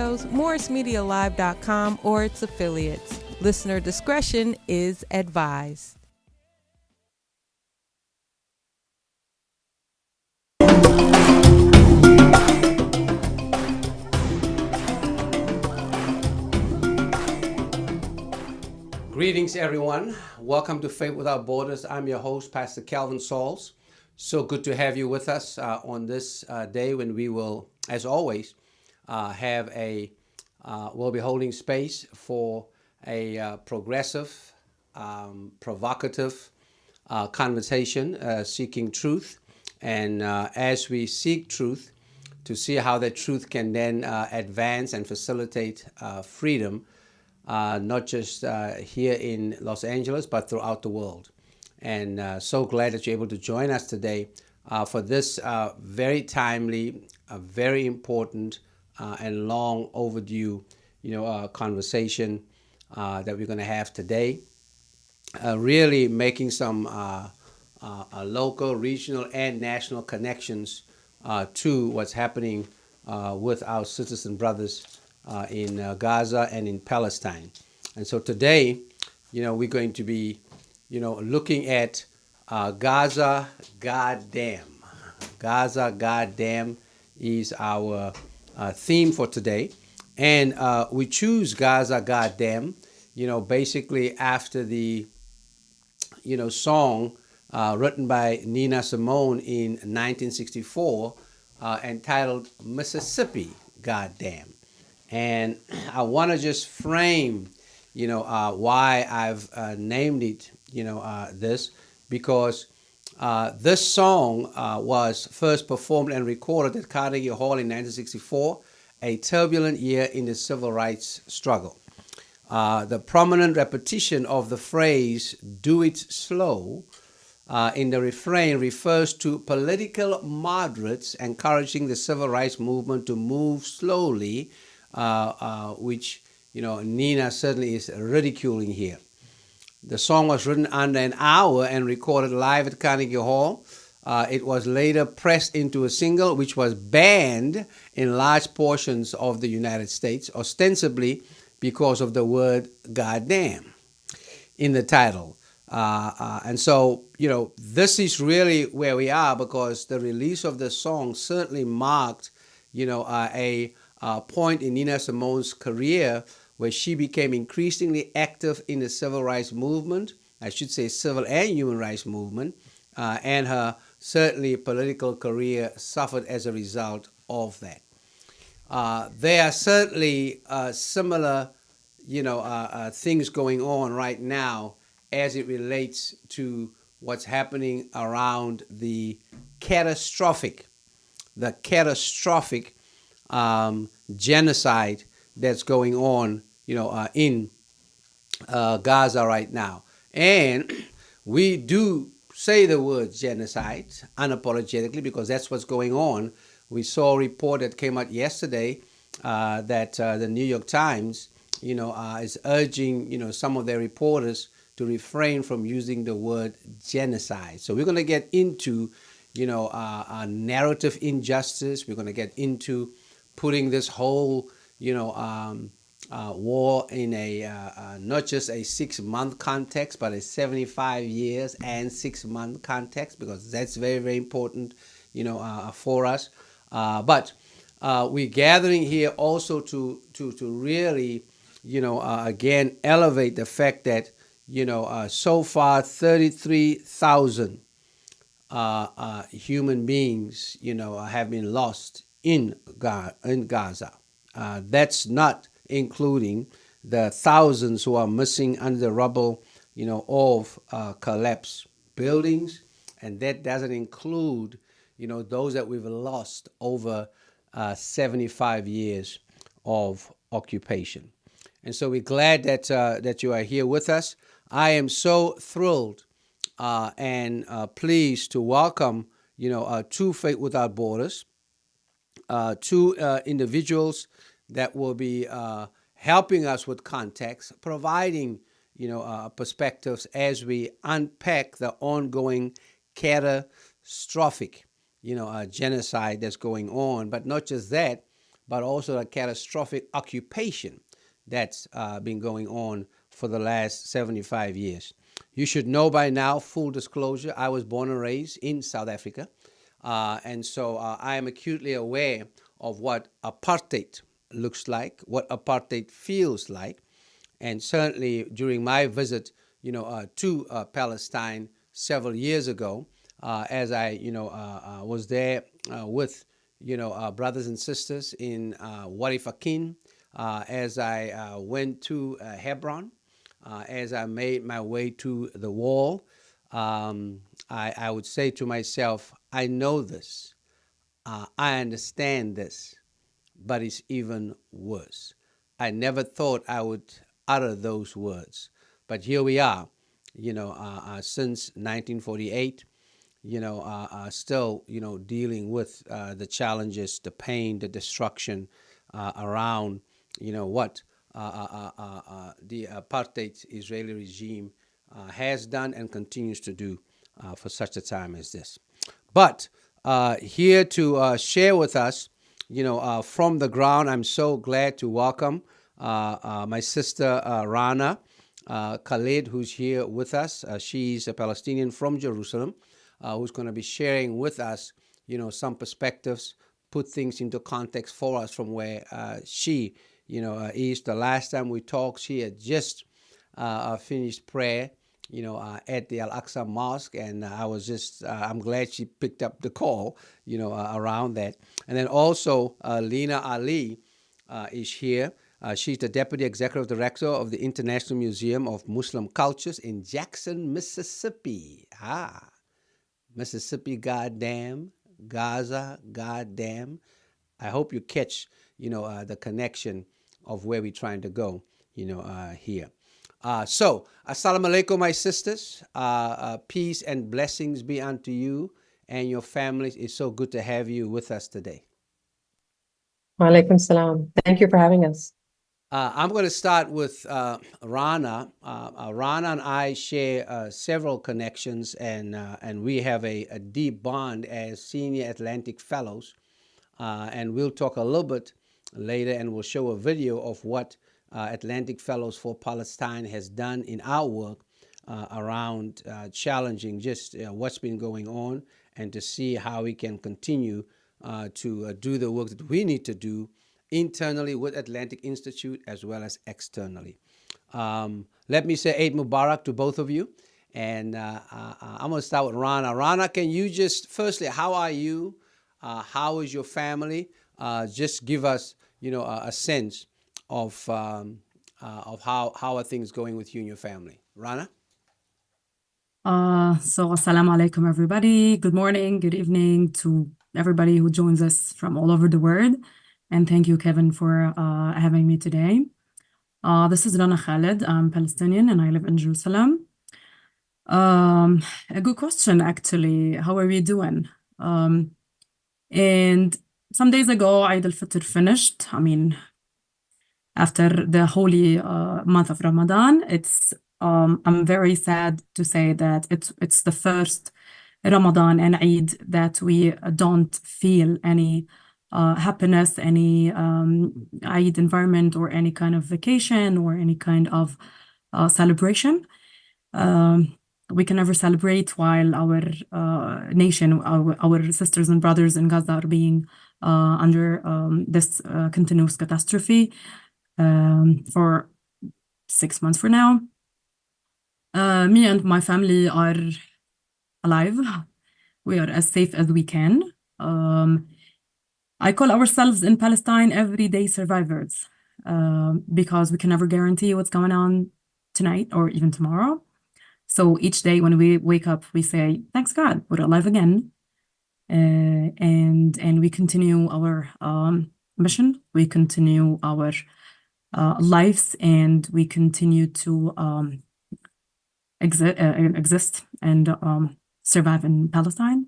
Studios, MorrisMediaLive.com, or its affiliates. Listener discretion is advised. Greetings, everyone. Welcome to Faith Without Borders. I'm your host, Pastor Calvin Sauls. So good to have you with us on this day when we will, as always, we'll be holding space for a progressive, provocative conversation, seeking truth. And as we seek truth, to see how that truth can then advance and facilitate freedom, not just here in Los Angeles, but throughout the world. And so glad that you're able to join us today for this very timely, very important, and long overdue, conversation that we're going to have today. Really making some local, regional, and national connections to what's happening with our sisters and brothers in Gaza and in Palestine. And so today, we're going to be, looking at Gaza, goddamn. Gaza, goddamn is our theme for today. And we choose Gaza, goddamn, basically after the, song written by Nina Simone in 1964 entitled Mississippi, Goddamn. And I want to just frame, why I've named it, this, because this song was first performed and recorded at Carnegie Hall in 1964, a turbulent year in the civil rights struggle. The prominent repetition of the phrase, "do it slow," in the refrain refers to political moderates encouraging the civil rights movement to move slowly, which, Nina certainly is ridiculing here. The song was written under an hour and recorded live at Carnegie Hall. It was later pressed into a single, which was banned in large portions of the United States, ostensibly because of the word goddamn in the title. And so, this is really where we are, because the release of the song certainly marked, a point in Nina Simone's career where she became increasingly active in the civil rights movement, I should say civil and human rights movement, and her certainly political career suffered as a result of that. There are certainly similar, things going on right now as it relates to what's happening around the catastrophic genocide that's going on, in Gaza right now. And we do say the word genocide unapologetically because that's what's going on. We saw a report that came out yesterday that the New York Times, is urging, some of their reporters to refrain from using the word genocide. So we're going to get into, narrative injustice. We're going to get into putting this whole, war in a not just a 6-month context, but a 75 years and 6-month context, because that's very, very important, for us. But we're gathering here also to really, again, elevate the fact that, so far 33,000 human beings, have been lost in Gaza. That's not including the thousands who are missing under the rubble, of collapsed buildings. And that doesn't include, those that we've lost over 75 years of occupation. And so we're glad that you are here with us. I am so thrilled and pleased to welcome, to Faith Without Borders, two individuals that will be helping us with context, providing, perspectives as we unpack the ongoing catastrophic, genocide that's going on. But not just that, but also a catastrophic occupation that's been going on for the last 75 years. You should know by now, full disclosure, I was born and raised in South Africa. And so I am acutely aware of what apartheid looks like, what apartheid feels like. And certainly during my visit, to Palestine several years ago, as I, was there with, brothers and sisters in Wadi Fakin, as I went to Hebron, as I made my way to the wall, I would say to myself, I know this, I understand this, but it's even worse. I never thought I would utter those words, but here we are, since 1948, still, dealing with the challenges, the pain, the destruction around, what the apartheid Israeli regime has done and continues to do for such a time as this. But here to share with us, from the ground, I'm so glad to welcome my sister Rana Khalid, who's here with us. She's a Palestinian from Jerusalem, who's going to be sharing with us, some perspectives, put things into context for us from where she, is. The last time we talked, she had just finished prayer, at the Al-Aqsa Mosque, and I was just, I'm glad she picked up the call, around that. And then also Lena Ali is here. She's the Deputy Executive Director of the International Museum of Muslim Cultures in Jackson, Mississippi. Mississippi, goddamn. Gaza, goddamn. I hope you catch, the connection of where we're trying to go, here. So, assalamu alaikum, my sisters. Peace and blessings be unto you and your families. It's so good to have you with us today. Wa alaikum salam. Thank you for having us. I'm going to start with Rana. Rana and I share several connections, and we have a deep bond as Senior Atlantic Fellows. And we'll talk a little bit later, and we'll show a video of what Atlantic Fellows for Palestine has done in our work around challenging just what's been going on, and to see how we can continue to do the work that we need to do internally with Atlantic Institute as well as externally. Let me say Eid Mubarak to both of you. And I'm going to start with Rana. Rana, can you just, firstly, how are you? How is your family? Just give us, a sense of how are things going with you and your family. Rana? So assalamu alaikum, everybody. Good morning, good evening to everybody who joins us from all over the world. And thank you, Kevin, for having me today. This is Rana Khalid. I'm Palestinian and I live in Jerusalem. A good question, actually. How are we doing? And some days ago, Eid al-Fitr finished. After the holy month of Ramadan, I'm very sad to say that it's the first Ramadan and Eid that we don't feel any happiness, any Eid environment, or any kind of vacation, or any kind of celebration. We can never celebrate while our nation, our sisters and brothers in Gaza are being under this continuous catastrophe for 6 months for now. Me and my family are alive. We are as safe as we can. I call ourselves in Palestine everyday survivors because we can never guarantee what's going on tonight or even tomorrow. So each day when we wake up, we say, thanks God, we're alive again. And we continue our mission, we continue our lives, and we continue to exist and survive in Palestine.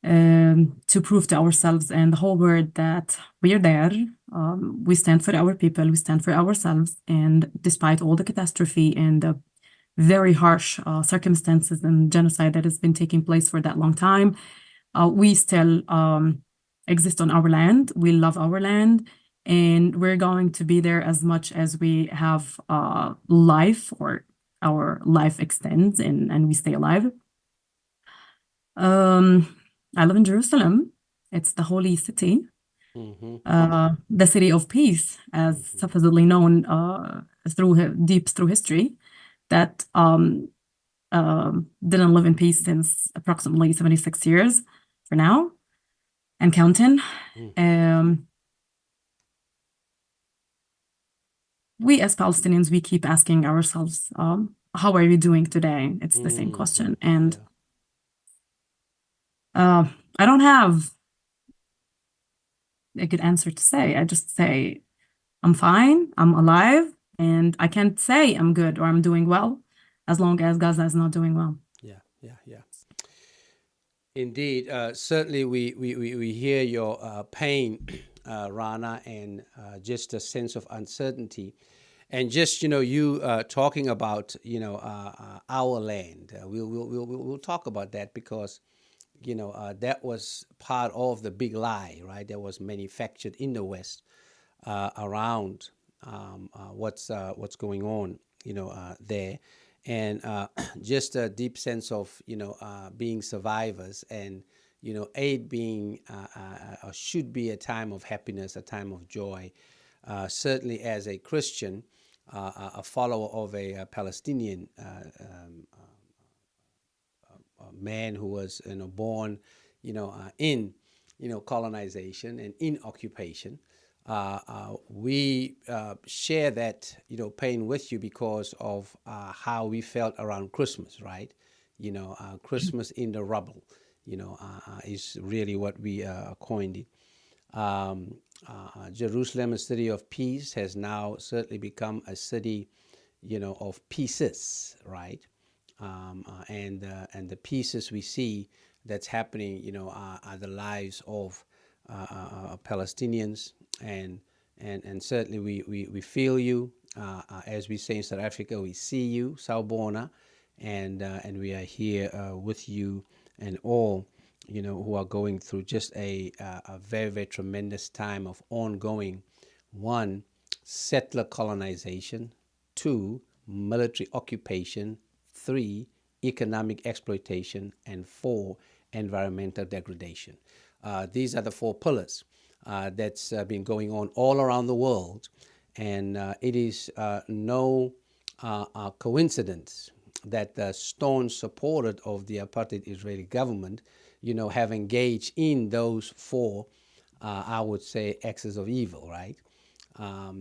To prove to ourselves and the whole world that we are there. We stand for our people, we stand for ourselves, and despite all the catastrophe and the very harsh circumstances and genocide that has been taking place for that long time, we still exist on our land. We love our land, and we're going to be there as much as we have life, or our life extends and we stay alive. I live in Jerusalem. It's the holy city, the city of peace, as supposedly known deep through history, that didn't live in peace since approximately 76 years for now, and counting. We as Palestinians, we keep asking ourselves, how are you doing today? It's the same question. And I don't have a good answer to say. I just say, I'm fine, I'm alive, and I can't say I'm good or I'm doing well as long as Gaza is not doing well. Yeah. Indeed, certainly we hear your pain, Rana, and just a sense of uncertainty. And just, you talking about, our land. We'll talk about that because, that was part of the big lie, right? That was manufactured in the West around what's going on, there. And just a deep sense of, being survivors, and, Eid being, or should be a time of happiness, a time of joy. Certainly as a Christian, a follower of a Palestinian man who was, born, in, colonization and in occupation. We share that, pain with you because of how we felt around Christmas, right? Christmas in the rubble, is really what we coined it. Jerusalem, a city of peace, has now certainly become a city, of pieces, right? And the pieces we see that's happening, are the lives of Palestinians, and certainly we feel you. As we say in South Africa, we see you, Sawubona, and we are here with you and all, who are going through just a very, very tremendous time of ongoing, 1, settler colonization, 2, military occupation, 3, economic exploitation, and 4, environmental degradation. These are the 4 pillars that's been going on all around the world, and it is no coincidence that the staunch supporters of the apartheid Israeli government, have engaged in those 4, I would say, axes of evil, right?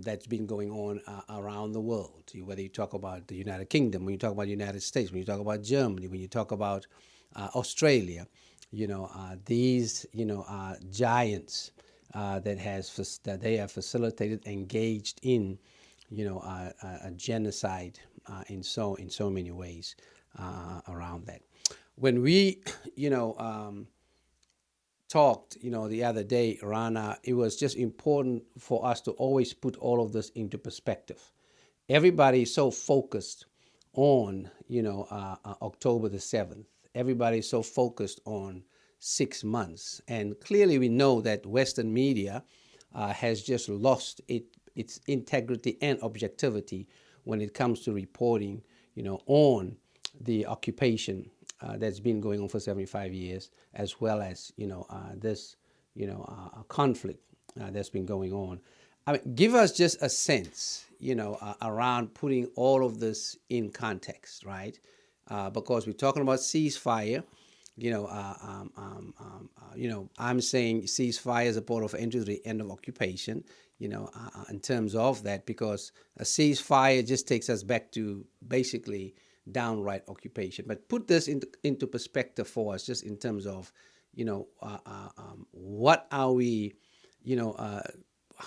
That's been going on around the world. Whether you talk about the United Kingdom, when you talk about the United States, when you talk about Germany, when you talk about Australia, these, giants that they have facilitated, engaged in, a genocide in so many ways around that. When we, talked, the other day, Rana, it was just important for us to always put all of this into perspective. Everybody is so focused on, October the 7th. Everybody is so focused on 6 months. And clearly we know that Western media has just lost its integrity and objectivity when it comes to reporting, on the occupation that's been going on for 75 years, as well as, this, conflict that's been going on. I mean, give us just a sense, around putting all of this in context, right? Because we're talking about ceasefire. I'm saying ceasefire is a port of entry to the end of occupation, in terms of that, because a ceasefire just takes us back to basically downright occupation. But put this into perspective for us, just in terms of, what are we,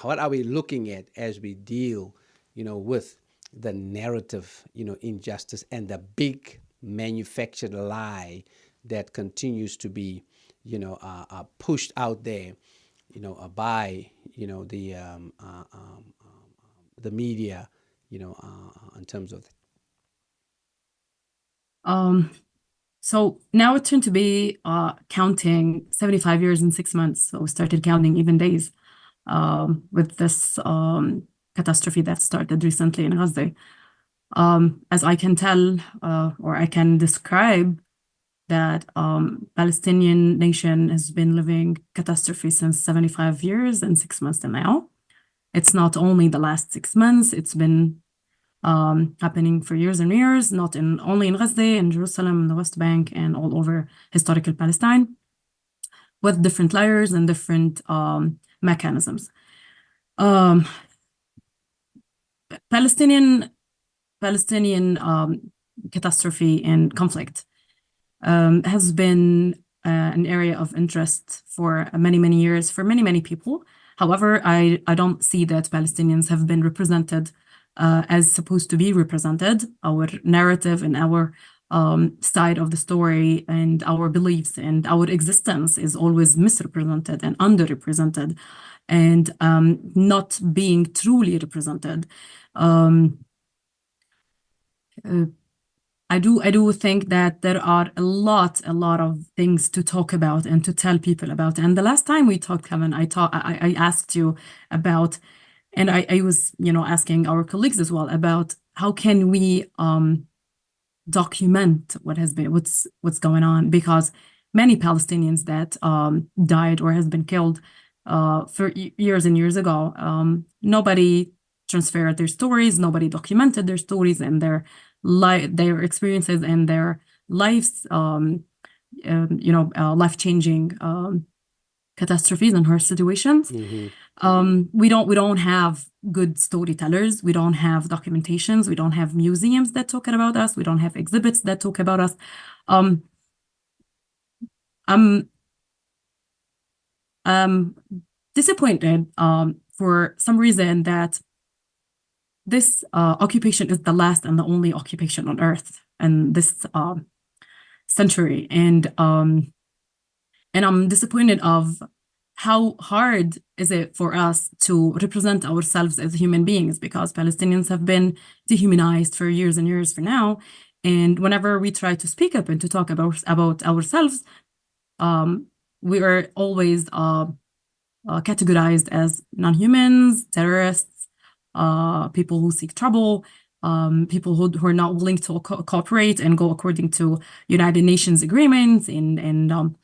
what are we looking at as we deal, with the narrative, injustice and the big manufactured lie that continues to be, pushed out there, by, the media, in terms of. So now it turned to be counting 75 years in 6 months. So we started counting even days. with this catastrophe that started recently in Gaza. As I can tell, or I can describe, that Palestinian nation has been living catastrophe since 75 years and 6 months now. It's not only the last 6 months, it's been happening for years and years, not only in Gaza, in Jerusalem, in the West Bank, and all over historical Palestine, with different layers and different mechanisms. Palestinian catastrophe and conflict has been an area of interest for many years for many people. However, I don't see that Palestinians have been represented as supposed to be represented. Our narrative and our side of the story and our beliefs and our existence is always misrepresented and underrepresented, and not being truly represented. I do think that there are a lot of things to talk about and to tell people about. And the last time we talked, Kevin, I asked you about, and I was, asking our colleagues as well about how can we document what's going on, because many Palestinians that died or has been killed for years and years ago, nobody transferred their stories, nobody documented their stories and their experiences and their lives, life-changing catastrophes and harsh situations. We don't have good storytellers. We don't have documentations. We don't have museums that talk about us. We don't have exhibits that talk about us. I'm disappointed for some reason that this occupation is the last and the only occupation on Earth in this century, and I'm disappointed of how hard is it for us to represent ourselves as human beings, because Palestinians have been dehumanized for years and years for now, and whenever we try to speak up and to talk about ourselves, we are always categorized as non-humans, terrorists, people who seek trouble, people who are not willing to cooperate and go according to United Nations agreements and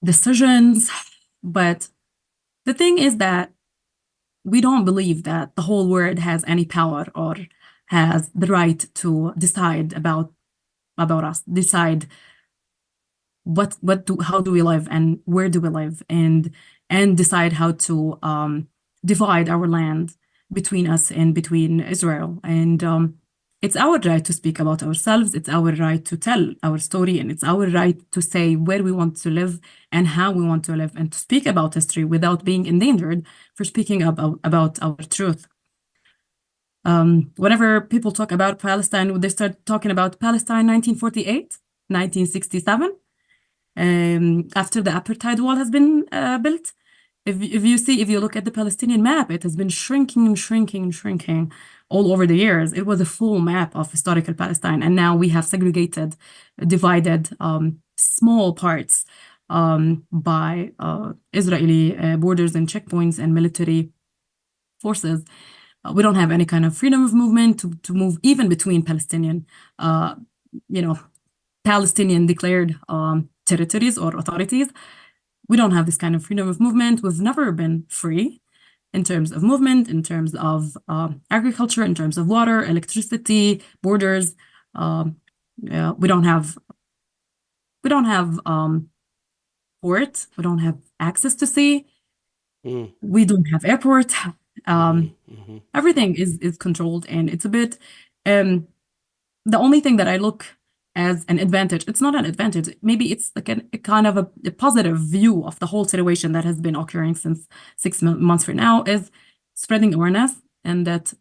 decisions. But the thing is that we don't believe that the whole world has any power or has the right to decide about us, decide how do we live and where do we live, and decide how to divide our land between us and between Israel. And it's our right to speak about ourselves. It's our right to tell our story, and it's our right to say where we want to live and how we want to live, and to speak about history without being endangered for speaking about our truth. Whenever people talk about Palestine, they start talking about Palestine 1948, 1967, after the apartheid wall has been built. If you look at the Palestinian map, it has been shrinking all over the years. It was a full map of historical Palestine, and now we have segregated, divided small parts by Israeli borders and checkpoints and military forces. We don't have any kind of freedom of movement to move even between Palestinian declared territories or authorities. We don't have this kind of freedom of movement. We've never been free in terms of movement, in terms of agriculture, in terms of water, electricity, borders. We don't have port. We don't have access to sea. We don't have airport. Everything is controlled, and it's a bit. The only thing that I look as an advantage, it's not an advantage, maybe it's like a kind of a positive view of the whole situation that has been occurring since 6 months for now, is spreading awareness, and that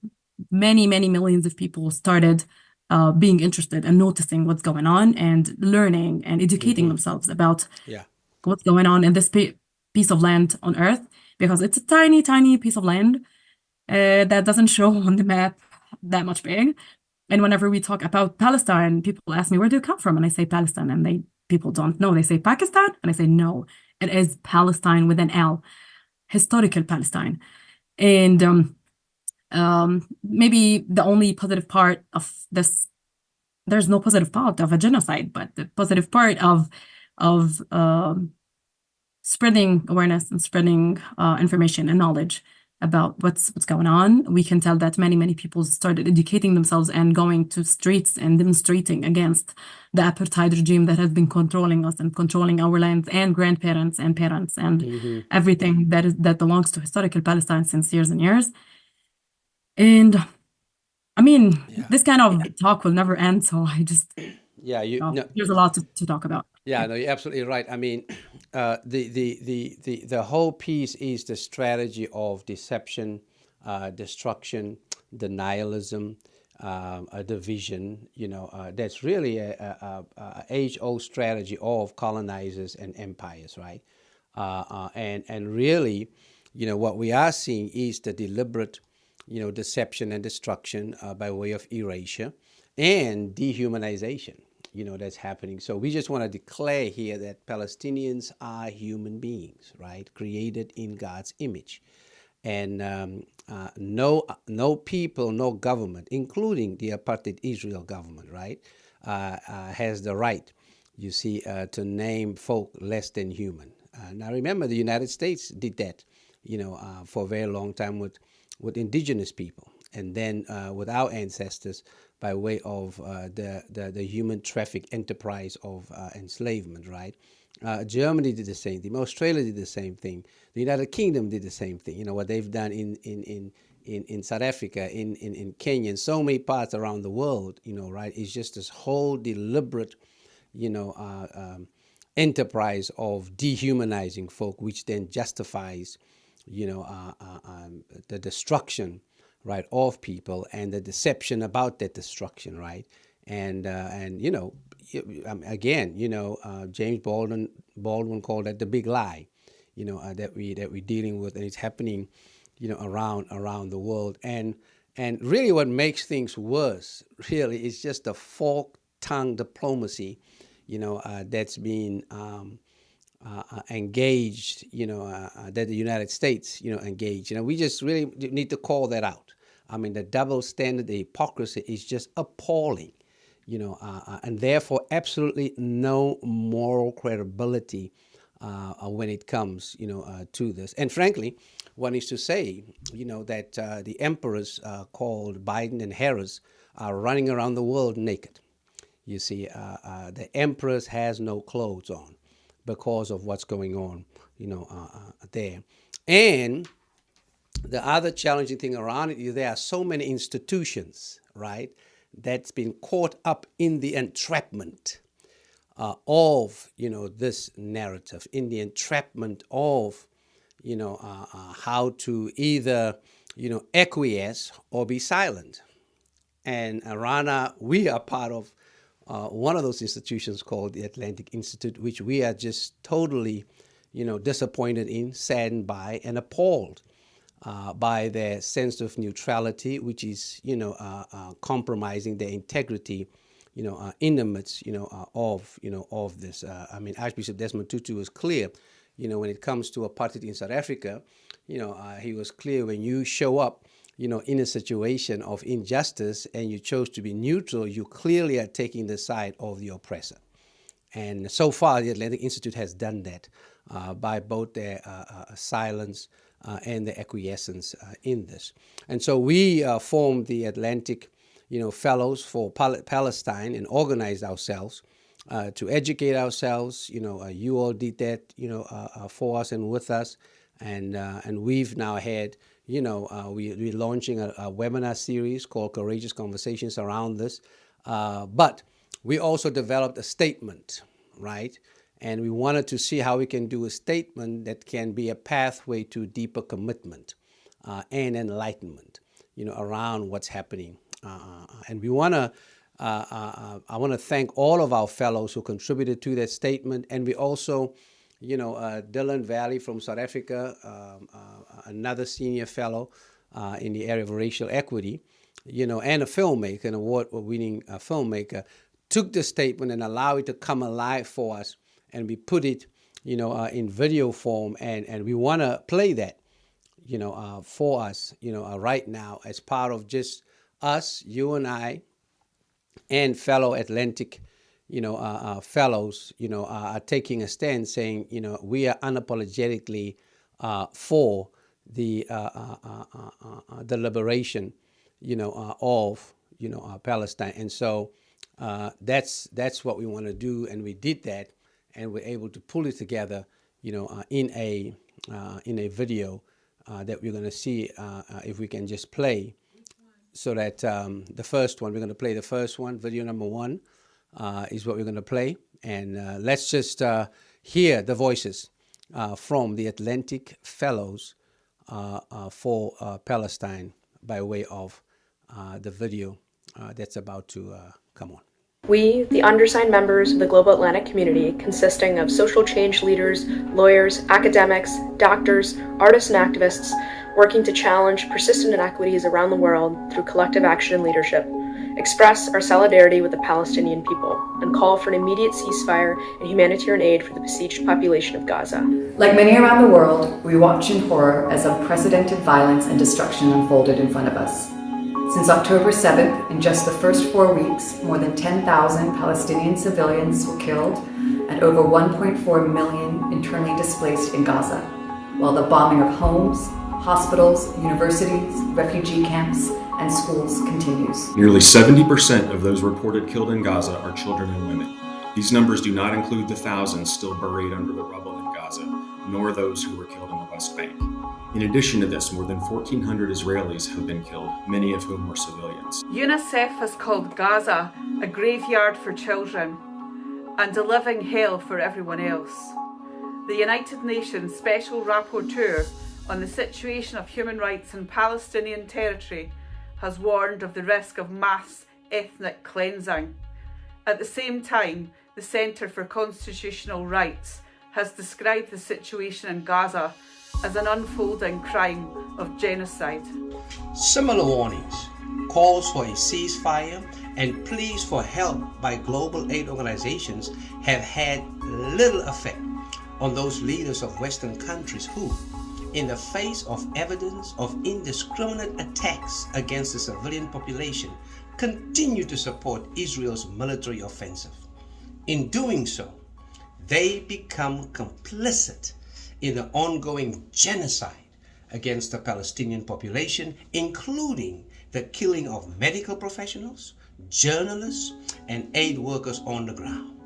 many millions of people started being interested and noticing what's going on and learning and educating themselves about what's going on in this piece of land on Earth, because it's a tiny piece of land that doesn't show on the map that much big. And whenever we talk about Palestine, people ask me, where do you come from? And I say Palestine, and people don't know. They say Pakistan, and I say no, It is Palestine with an L, historical Palestine. And maybe the only positive part of this, there's no positive part of a genocide, but the positive part of spreading awareness and spreading information and knowledge about what's going on. We can tell that many people started educating themselves and going to streets and demonstrating against the apartheid regime that has been controlling us and controlling our lands and grandparents and parents and everything that belongs to historical Palestine since years and years. And I mean, this kind of talk will never end, so I just there's a lot to talk about. Yeah, no, you're absolutely right. I mean, the whole piece is the strategy of deception, destruction, denialism, a division. That's really a age-old strategy of colonizers and empires, right? And really, what we are seeing is the deliberate, deception and destruction by way of erasure and dehumanization. That's happening. So we just want to declare here that Palestinians are human beings, right? Created in God's image. And no people, no government, including the apartheid Israel government, right, has the right, to name folk less than human. Now remember, the United States did that, for a very long time with indigenous people, and then with our ancestors by way of the human traffic enterprise of enslavement, right? Germany did the same thing. Australia did the same thing. The United Kingdom did the same thing. What they've done in South Africa, in Kenya, in so many parts around the world, right? It's just this whole deliberate, enterprise of dehumanizing folk, which then justifies, the destruction, right, of people and the deception about that destruction, right? And again, James Baldwin called that the big lie, that we're dealing with, and it's happening, around the world. And really, what makes things worse, really, is just the fork-tongued diplomacy, that's being engaged, that the United States, engaged. We just really need to call that out. I mean, the double standard, the hypocrisy is just appalling, and therefore absolutely no moral credibility when it comes, to this. And frankly, one is to say, that the emperors called Biden and Harris are running around the world naked. You see, the empress has no clothes on because of what's going on, there. And the other challenging thing around it is there are so many institutions, right, that's been caught up in the entrapment of, this narrative, in the entrapment of, how to either, acquiesce or be silent. And Rana, we are part of one of those institutions called the Atlantic Institute, which we are just totally, disappointed in, saddened by, and appalled by their sense of neutrality, which is, compromising their integrity, in the midst, of this. Archbishop Desmond Tutu was clear, when it comes to apartheid in South Africa, he was clear: when you show up, in a situation of injustice and you chose to be neutral, you clearly are taking the side of the oppressor. And so far, the Atlantic Institute has done that by both their silence and their acquiescence in this. And so we formed the Atlantic, Fellows for Palestine and organized ourselves to educate ourselves. You all did that, for us and with us. And we've now had, we're launching a webinar series called Courageous Conversations around this. But we also developed a statement, right? And we wanted to see how we can do a statement that can be a pathway to deeper commitment and enlightenment, around what's happening. And we want to, I want to thank all of our fellows who contributed to that statement. And we also, Dylan Valley from South Africa, another senior fellow in the area of racial equity, and a filmmaker, an award-winning filmmaker, took the statement and allowed it to come alive for us. And we put it, in video form, and we want to play that, for us, right now as part of just us, you and I, and fellow Atlantic, fellows, are taking a stand saying, we are unapologetically for the liberation, of, Palestine. And so that's what we want to do, and we did that, and we're able to pull it together, in a video that we're going to see if we can just play. So that the first one, we're going to play the first one, video number 1 is what we're going to play. And let's just hear the voices from the Atlantic Fellows for Palestine by way of the video that's about to come on. We, the undersigned members of the Global Atlantic community, consisting of social change leaders, lawyers, academics, doctors, artists, and activists, working to challenge persistent inequities around the world through collective action and leadership, express our solidarity with the Palestinian people, and call for an immediate ceasefire and humanitarian aid for the besieged population of Gaza. Like many around the world, we watch in horror as unprecedented violence and destruction unfolded in front of us. Since October 7th, in just the first 4 weeks, more than 10,000 Palestinian civilians were killed and over 1.4 million internally displaced in Gaza, while the bombing of homes, hospitals, universities, refugee camps, and schools continues. Nearly 70% of those reported killed in Gaza are children and women. These numbers do not include the thousands still buried under the rubble in Gaza, nor those who were killed in the West Bank. In addition to this, more than 1,400 Israelis have been killed, many of whom were civilians. UNICEF has called Gaza a graveyard for children and a living hell for everyone else. The United Nations Special Rapporteur on the situation of human rights in Palestinian territory has warned of the risk of mass ethnic cleansing. At the same time, the Centre for Constitutional Rights has described the situation in Gaza as an unfolding crime of genocide. Similar warnings, calls for a ceasefire, and pleas for help by global aid organizations have had little effect on those leaders of Western countries who, in the face of evidence of indiscriminate attacks against the civilian population, continue to support Israel's military offensive. In doing so, they become complicit in the ongoing genocide against the Palestinian population, including the killing of medical professionals, journalists, and aid workers on the ground.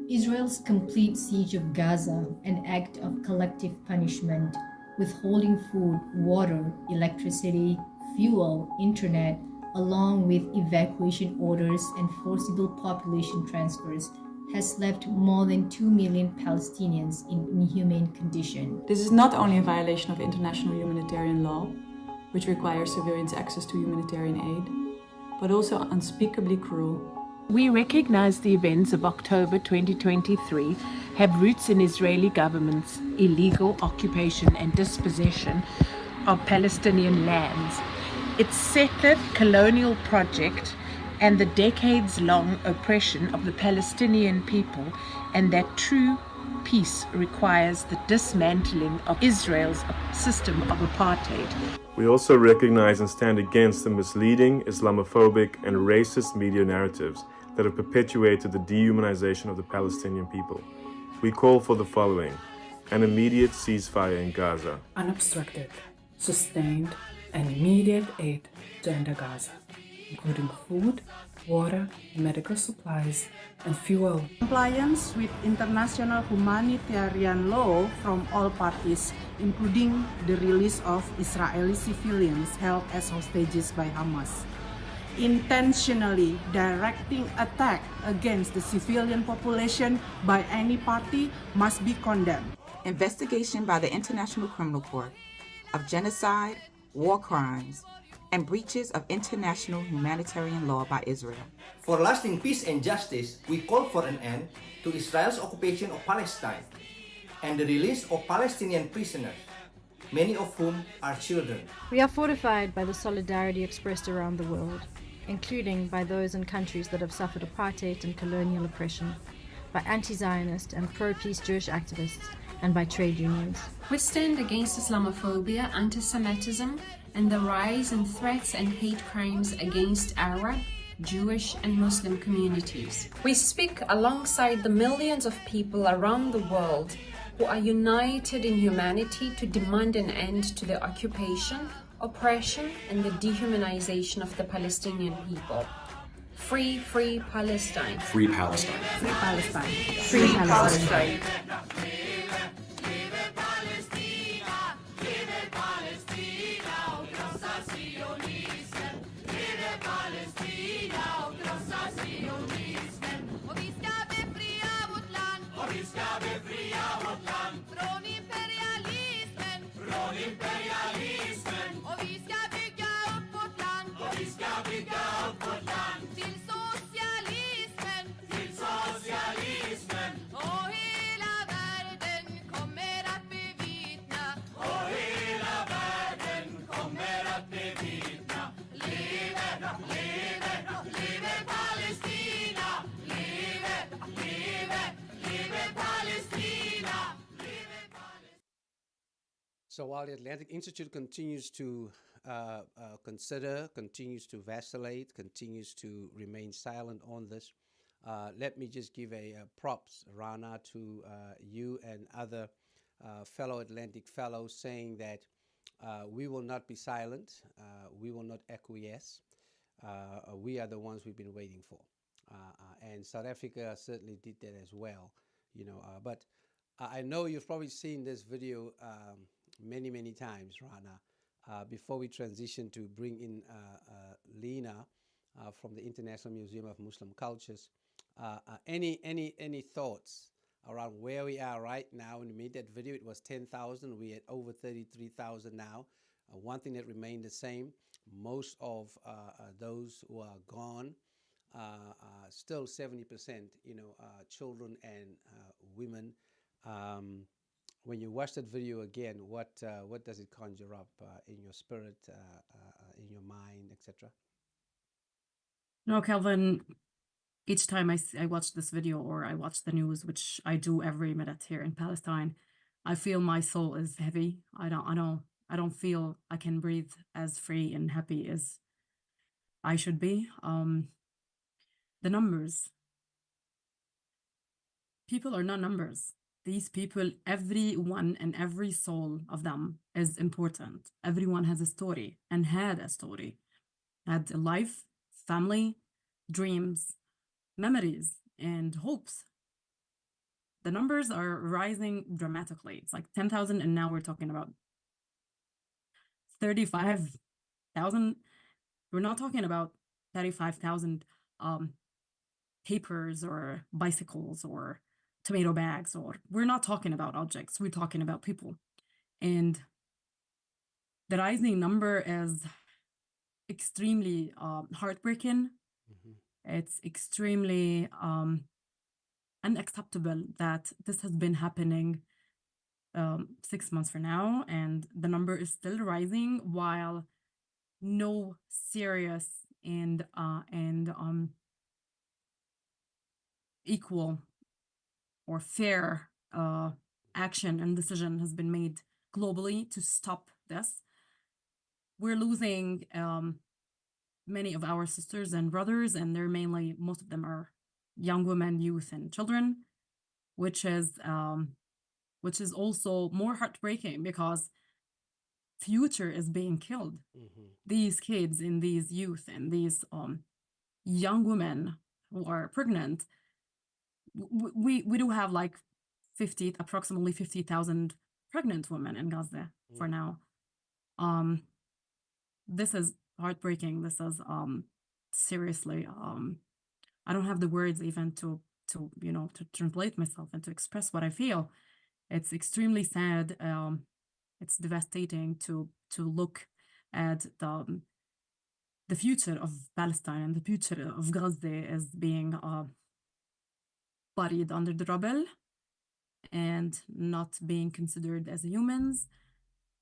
Israel's complete siege of Gaza, an act of collective punishment, withholding food, water, electricity, fuel, internet, along with evacuation orders and forcible population transfers, has left more than 2 million Palestinians in inhumane condition. This is not only a violation of international humanitarian law, which requires civilians access to humanitarian aid, but also unspeakably cruel. We recognize the events of October 2023 have roots in Israeli government's illegal occupation and dispossession of Palestinian lands, its settler colonial project, and the decades-long oppression of the Palestinian people, and that true peace requires the dismantling of Israel's system of apartheid. We also recognize and stand against the misleading, Islamophobic, and racist media narratives that have perpetuated the dehumanization of the Palestinian people. We call for the following: an immediate ceasefire in Gaza, unobstructed, sustained, and immediate aid to end Gaza, including food, water, medical supplies, and fuel. Compliance with international humanitarian law from all parties, including the release of Israeli civilians held as hostages by Hamas. Intentionally directing attack against the civilian population by any party must be condemned. Investigation by the International Criminal Court of genocide, war crimes, and breaches of international humanitarian law by Israel. For lasting peace and justice, we call for an end to Israel's occupation of Palestine and the release of Palestinian prisoners, many of whom are children. We are fortified by the solidarity expressed around the world, including by those in countries that have suffered apartheid and colonial oppression. by anti-Zionist and pro-peace Jewish activists, and by trade unions. We stand against Islamophobia, anti-Semitism, and the rise in threats and hate crimes against Arab, Jewish, and Muslim communities. We speak alongside the millions of people around the world who are united in humanity to demand an end to the occupation, oppression, and the dehumanization of the Palestinian people. Free, free Palestine. Free Palestine. Free Palestine. Free Palestine. So while the Atlantic Institute continues to consider, continues to vacillate, continues to remain silent on this, let me just give a props, Rana, to you and other fellow Atlantic fellows saying that we will not be silent, we will not acquiesce. We are the ones we've been waiting for. And South Africa certainly did that as well, you know. But I know you've probably seen this video many, many times, Rana. Before we transition to bring in Lena from the International Museum of Muslim Cultures, any thoughts around where we are right now? When we made that video, it was 10,000. We're at over 33,000 now. One thing that remained the same, most of those who are gone, still 70%, you know, children and women. When you watch that video again, what does it conjure up in your spirit, in your mind, etc.? No, Kelvin, each time I watch this video or I watch the news, which I do every minute here in Palestine, I feel my soul is heavy. I don't feel I can breathe as free and happy as I should be. The numbers. People are not numbers. These people, everyone and every soul of them is important. Everyone has a story and had a story, had a life, family, dreams, memories, and hopes. The numbers are rising dramatically. It's like 10,000, and now we're talking about 35,000. We're not talking about 35,000 papers or bicycles or tomato bags, or we're not talking about objects, we're talking about people. And the rising number is extremely heartbreaking. Mm-hmm. It's extremely unacceptable that this has been happening 6 months from now, and the number is still rising while no serious and equal or fair action and decision has been made globally to stop this. We're losing many of our sisters and brothers, and they're mainly, most of them are young women, youth, and children, which is also more heartbreaking because future is being killed. Mm-hmm. These kids and these youth and these young women who are pregnant, we do have like approximately 50,000 pregnant women in Gaza for now. This is heartbreaking. This is seriously, I don't have the words even to translate myself and to express what I feel. It's extremely sad. It's devastating to look at the future of Palestine and the future of Gaza as being buried under the rubble and not being considered as humans.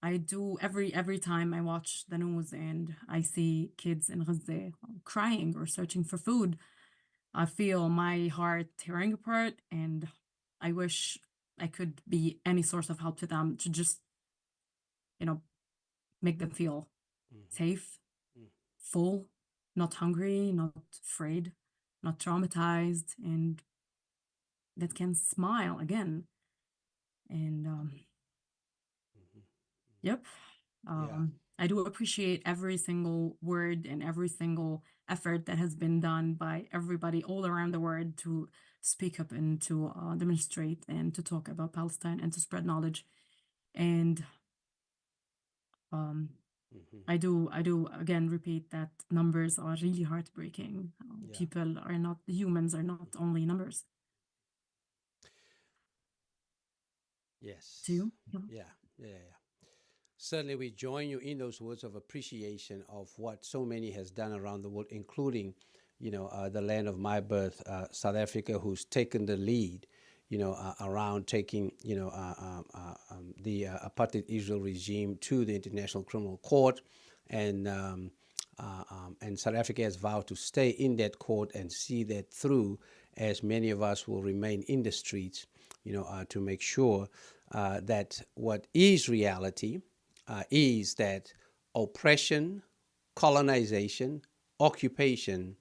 I do every time I watch the news and I see kids in Gaza crying or searching for food. I feel my heart tearing apart, and I wish I could be any source of help to them to just, make them feel safe, full, not hungry, not afraid, not traumatized, and that can smile again. And yep. I do appreciate every single word and every single effort that has been done by everybody all around the world to speak up and to demonstrate and to talk about Palestine and to spread knowledge. And I do again repeat that numbers are really heartbreaking. Humans are not only numbers. Yes. To you? Yeah. Certainly, we join you in those words of appreciation of what so many has done around the world, including, the land of my birth, South Africa, who's taken the lead, around taking, the apartheid Israel regime to the International Criminal Court, and South Africa has vowed to stay in that court and see that through, as many of us will remain in the streets, to make sure that what is reality is that oppression, colonization, occupation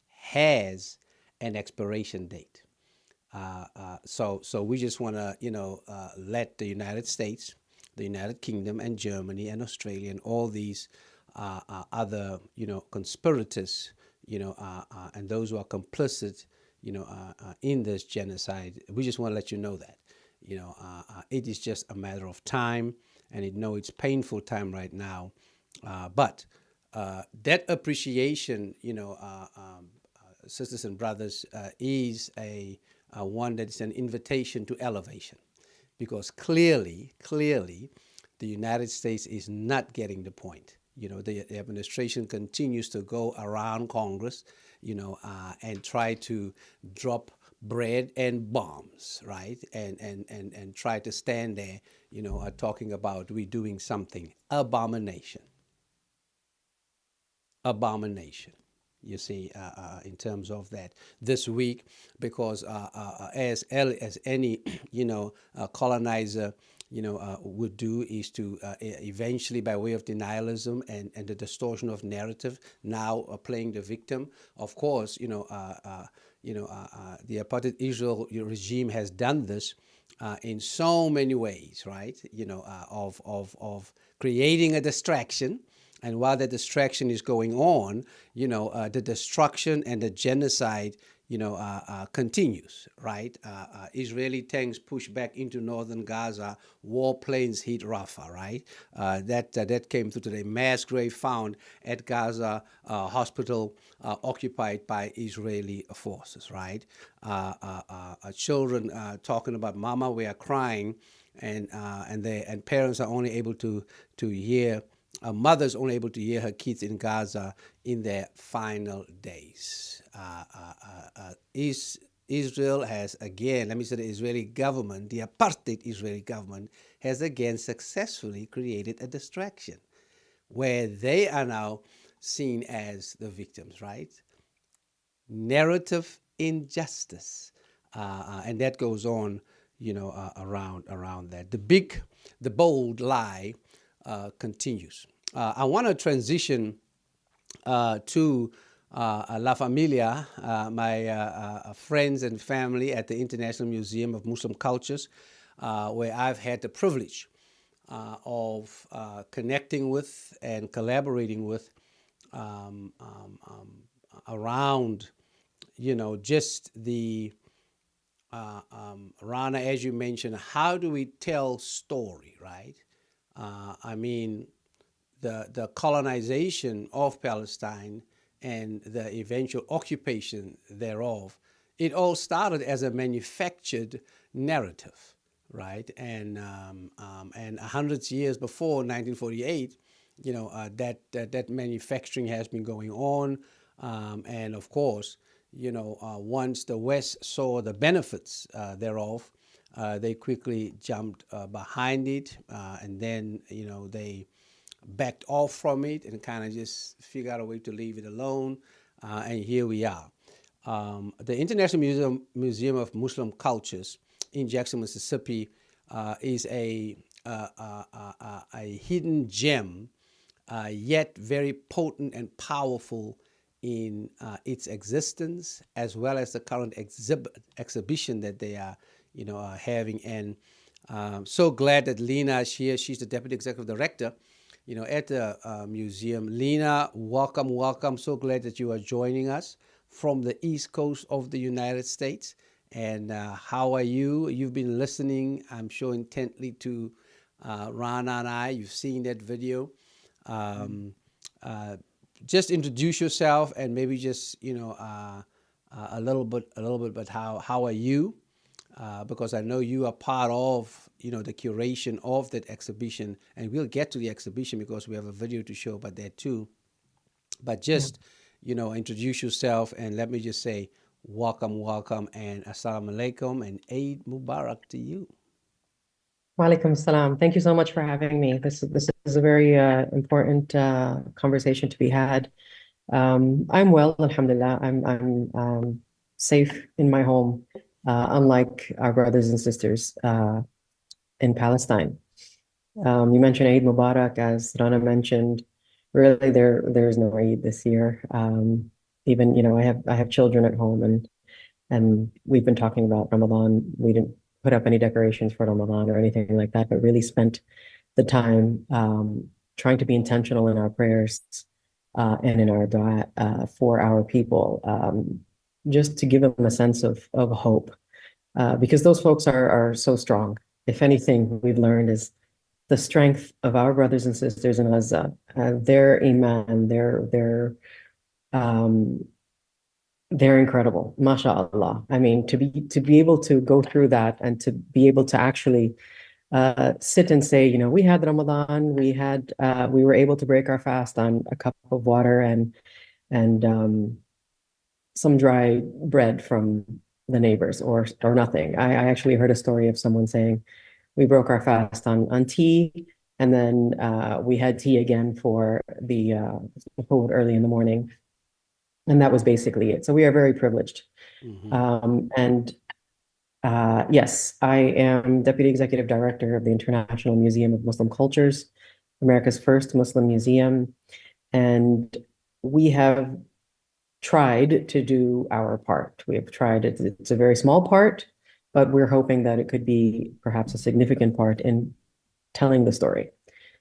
has an expiration date. So we just want to, let the United States, the United Kingdom, and Germany, and Australia, and all these other, conspirators, and those who are complicit, in this genocide. We just want to let you know that, it is just a matter of time, and it's painful time right now, but that appreciation, sisters and brothers, is a one that is an invitation to elevation, because clearly, the United States is not getting the point. The administration continues to go around Congress, and try to drop bread and bombs, right? And try to stand there, talking about we doing something. Abomination. You see, in terms of that this week, because as any colonizer would do, is to eventually, by way of denialism and the distortion of narrative, now playing the victim. Of course, the apartheid Israel regime has done this in so many ways, right? Of creating a distraction. And while the distraction is going on, the destruction and the genocide, continues, right? Israeli tanks push back into northern Gaza. Warplanes hit Rafah, right? That came through today. Mass grave found at Gaza hospital occupied by Israeli forces, right? Children talking about, "Mama, we are crying," and parents are only able to hear. A mother's only able to hear her kids in Gaza in their final days. Israel has again, let me say, the Israeli government, the apartheid Israeli government, has again successfully created a distraction where they are now seen as the victims, right? Narrative injustice. And that goes on, around that. The bold lie continues. I want to transition to La Familia, my friends and family at the International Museum of Muslim Cultures, where I've had the privilege of connecting with and collaborating with around, just the Rana, as you mentioned, how do we tell story, right? The colonization of Palestine and the eventual occupation thereof, it all started as a manufactured narrative, right? And 100 years before 1948, that manufacturing has been going on, and of course, once the West saw the benefits thereof, they quickly jumped behind it, and then they backed off from it and kind of just figured out a way to leave it alone, and here we are. the International Museum of Muslim Cultures in Jackson, Mississippi, is a hidden gem, yet very potent and powerful in its existence, as well as the current exhibition that they are, having. And so glad that Lena is here. She's the Deputy Executive Director, at the museum. Lena, welcome, welcome. So glad that you are joining us from the East Coast of the United States. And how are you? You've been listening, I'm sure, intently to Rana and I. You've seen that video. Just introduce yourself and maybe just a little bit. But how are you? Because I know you are part of the curation of that exhibition, and we'll get to the exhibition because we have a video to show about that too. But just introduce yourself and let me just say welcome, and assalamu alaikum and Eid Mubarak to you. Walaikum salam. Thank you so much for having me. This is a very important conversation to be had. I'm well, alhamdulillah. I'm safe in my home, unlike our brothers and sisters in Palestine. You mentioned Eid Mubarak, as Rana mentioned. Really, there's no Eid this year. Even I have children at home, and we've been talking about Ramadan. We didn't put up any decorations for Ramadan or anything like that, but really spent the time trying to be intentional in our prayers and in our dua for our people, just to give them a sense of hope, because those folks are so strong. If anything, we've learned is the strength of our brothers and sisters in Gaza, their iman, they're incredible, mashallah. I mean, to be able to go through that and to be able to actually sit and say, we had Ramadan, we were able to break our fast on a cup of water and some dry bread from the neighbors, or nothing. I actually heard a story of someone saying we broke our fast on tea, and then we had tea again for the food early in the morning. And that was basically it. So we are very privileged. Yes, I am Deputy Executive Director of the International Museum of Muslim Cultures, America's first Muslim museum. And we have tried to do our part. We have tried, it's a very small part, but we're hoping that it could be perhaps a significant part in telling the story.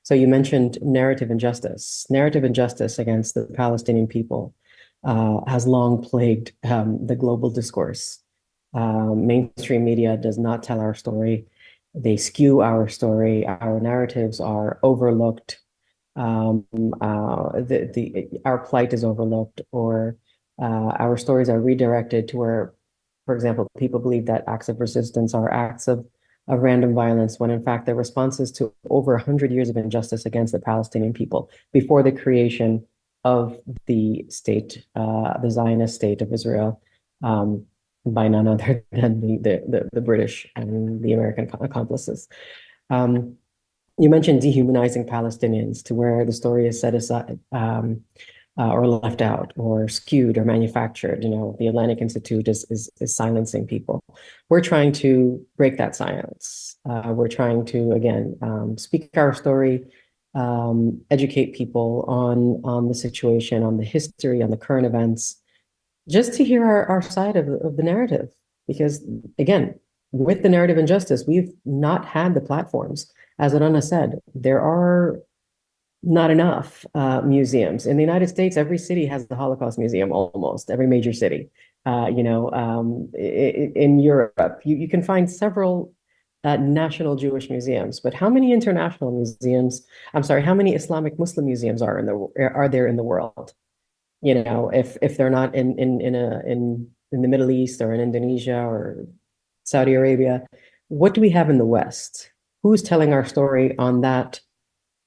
So you mentioned narrative injustice. Narrative injustice against the Palestinian people has long plagued the global discourse. Mainstream media does not tell our story. They skew our story. Our narratives are overlooked. Our plight is overlooked, or our stories are redirected to where, for example, people believe that acts of resistance are acts of random violence, when in fact they're responses to over 100 years of injustice against the Palestinian people before the creation of the state, the Zionist state of Israel, by none other than the British and the American accomplices. You mentioned dehumanizing Palestinians, to where the story is set aside or left out or skewed or manufactured. The Atlantic Institute is silencing people. We're trying to break that silence. We're trying to, again, speak our story, educate people on the situation, on the history, on the current events, just to hear our side of the narrative. Because again, with the narrative injustice, we've not had the platforms. As Rana said, there are not enough museums. In the United States, every city has the Holocaust Museum, almost every major city. In Europe, you can find several national Jewish museums, but how many international museums, how many Islamic Muslim museums are there in the world? If they're not in the Middle East or in Indonesia or Saudi Arabia, what do we have in the West? Who's telling our story on that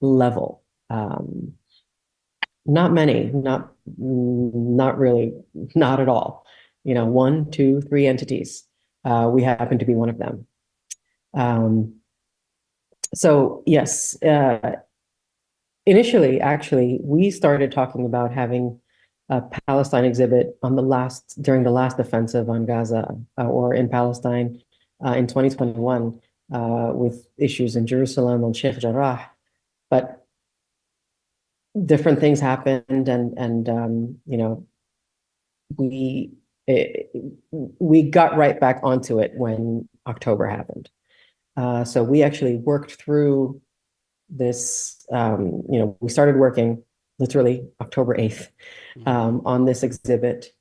level? Not many, not really, not at all. 1, 2, 3 entities. We happen to be one of them. So yes, initially, actually, we started talking about having Palestine exhibit during the last offensive on Gaza or in Palestine in 2021 with issues in Jerusalem and Sheikh Jarrah, but different things happened, and we got right back onto it when October happened. So we actually worked through this. We started working literally October 8th on this exhibit,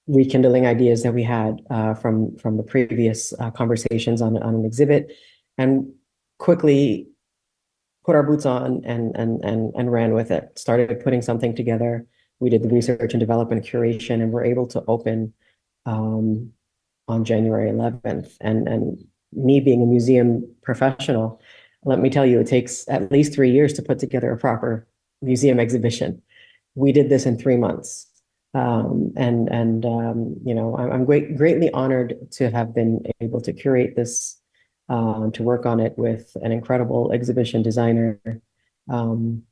rekindling ideas that we had from the previous conversations on an exhibit, and quickly put our boots on and ran with it. Started putting something together. We did the research and development curation, and were able to open on January 11th. And me being a museum professional, let me tell you, it takes at least 3 years to put together a proper museum exhibition. We did this in 3 months. I'm greatly honored to have been able to curate this, to work on it with an incredible exhibition designer, and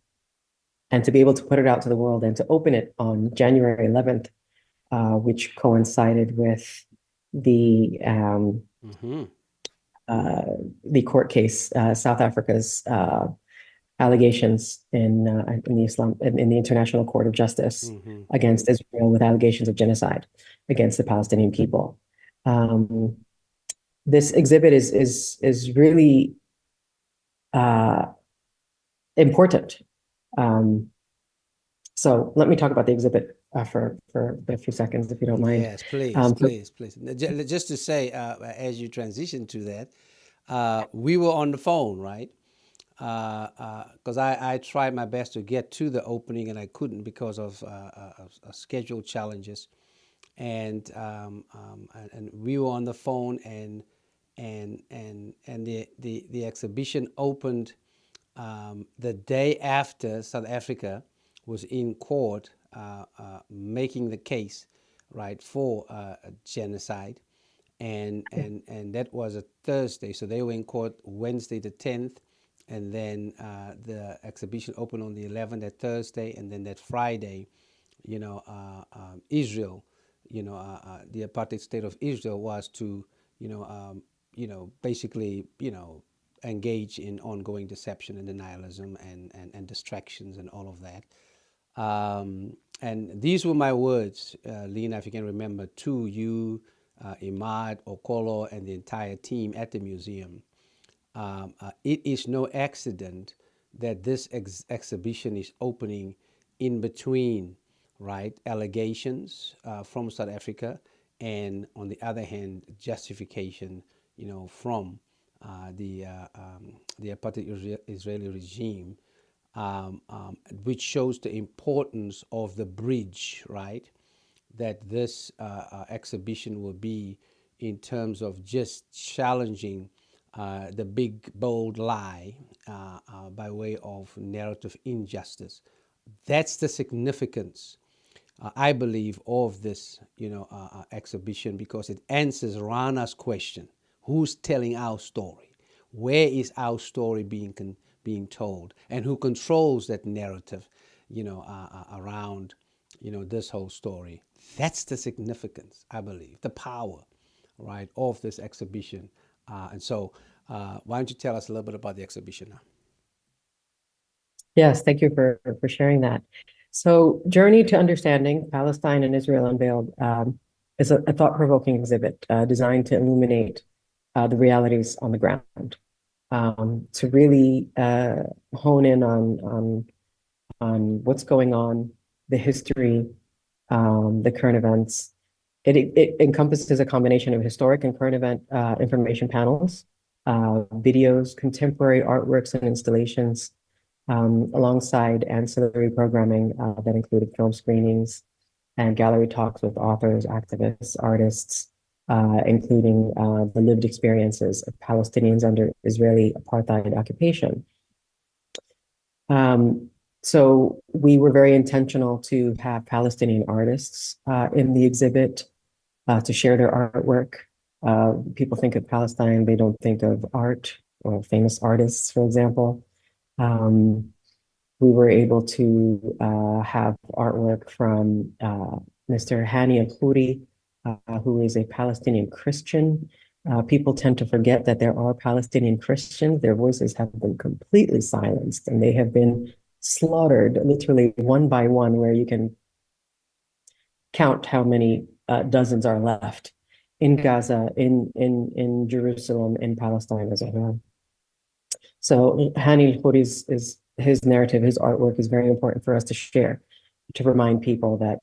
to be able to put it out to the world and to open it on January 11th, which coincided with the court case, South Africa's allegations in the International Court of Justice against Israel, with allegations of genocide against the Palestinian people. This exhibit is really important. So let me talk about the exhibit for a few seconds, if you don't mind. Yes, please, please. Just to say, as you transition to that, we were on the phone, right? Because I tried my best to get to the opening, and I couldn't because of schedule challenges, and we were on the phone, and the exhibition opened the day after South Africa was in court making the case, right, for genocide, and that was a Thursday, so they were in court Wednesday the 10th. And then the exhibition opened on the 11th, that Thursday, and then that Friday, Israel, the apartheid state of Israel was to, basically, engage in ongoing deception and denialism and distractions and all of that. And these were my words, Lena, if you can remember, to you, Imad, Okolo, and the entire team at the museum. It is no accident that this exhibition is opening in between, right, allegations from South Africa, and on the other hand, justification, from the apartheid Israeli regime, which shows the importance of the bridge, right, that this exhibition will be in terms of just challenging the big, bold lie by way of narrative injustice. That's the significance, I believe, of this, exhibition, because it answers Rana's question: who's telling our story? Where is our story being told? And who controls that narrative, around, this whole story? That's the significance, I believe, the power, right, of this exhibition. And so why don't you tell us a little bit about the exhibition now? Yes, thank you for sharing that. So, Journey to Understanding Palestine and Israel Unveiled is a thought-provoking exhibit designed to illuminate the realities on the ground, to really hone in on what's going on, the history, the current events. It encompasses a combination of historic and current event information panels, videos, contemporary artworks and installations, alongside ancillary programming that included film screenings and gallery talks with authors, activists, artists, including the lived experiences of Palestinians under Israeli apartheid occupation. So we were very intentional to have Palestinian artists in the exhibit to share their artwork. People think of Palestine, they don't think of art or famous artists, for example. we were able to have artwork from Mr. Hani Al-Khoury, who is a Palestinian Christian. People tend to forget that there are Palestinian Christians. Their voices have been completely silenced, and they have been slaughtered literally one by one, where you can count how many dozens are left in Gaza, in Jerusalem, in Palestine as a whole. So Hani Al-Khoury's is his narrative, his artwork is very important for us to share, to remind people that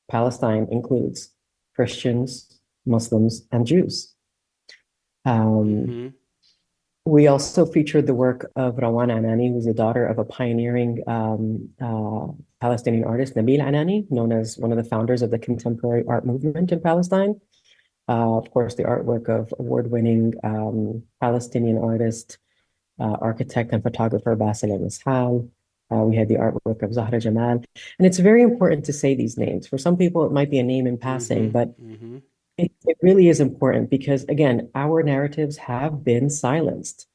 Palestine includes Christians, Muslims, and Jews. We also featured the work of Rawan Anani, who's the daughter of a pioneering Palestinian artist, Nabil Anani, known as one of the founders of the contemporary art movement in Palestine. Of course, the artwork of award-winning Palestinian artist, architect, and photographer Bassel al-Mashal. We had the artwork of Zahra Jamal. And it's very important to say these names. For some people, it might be a name in passing, but it really is important because, again, our narratives have been silenced.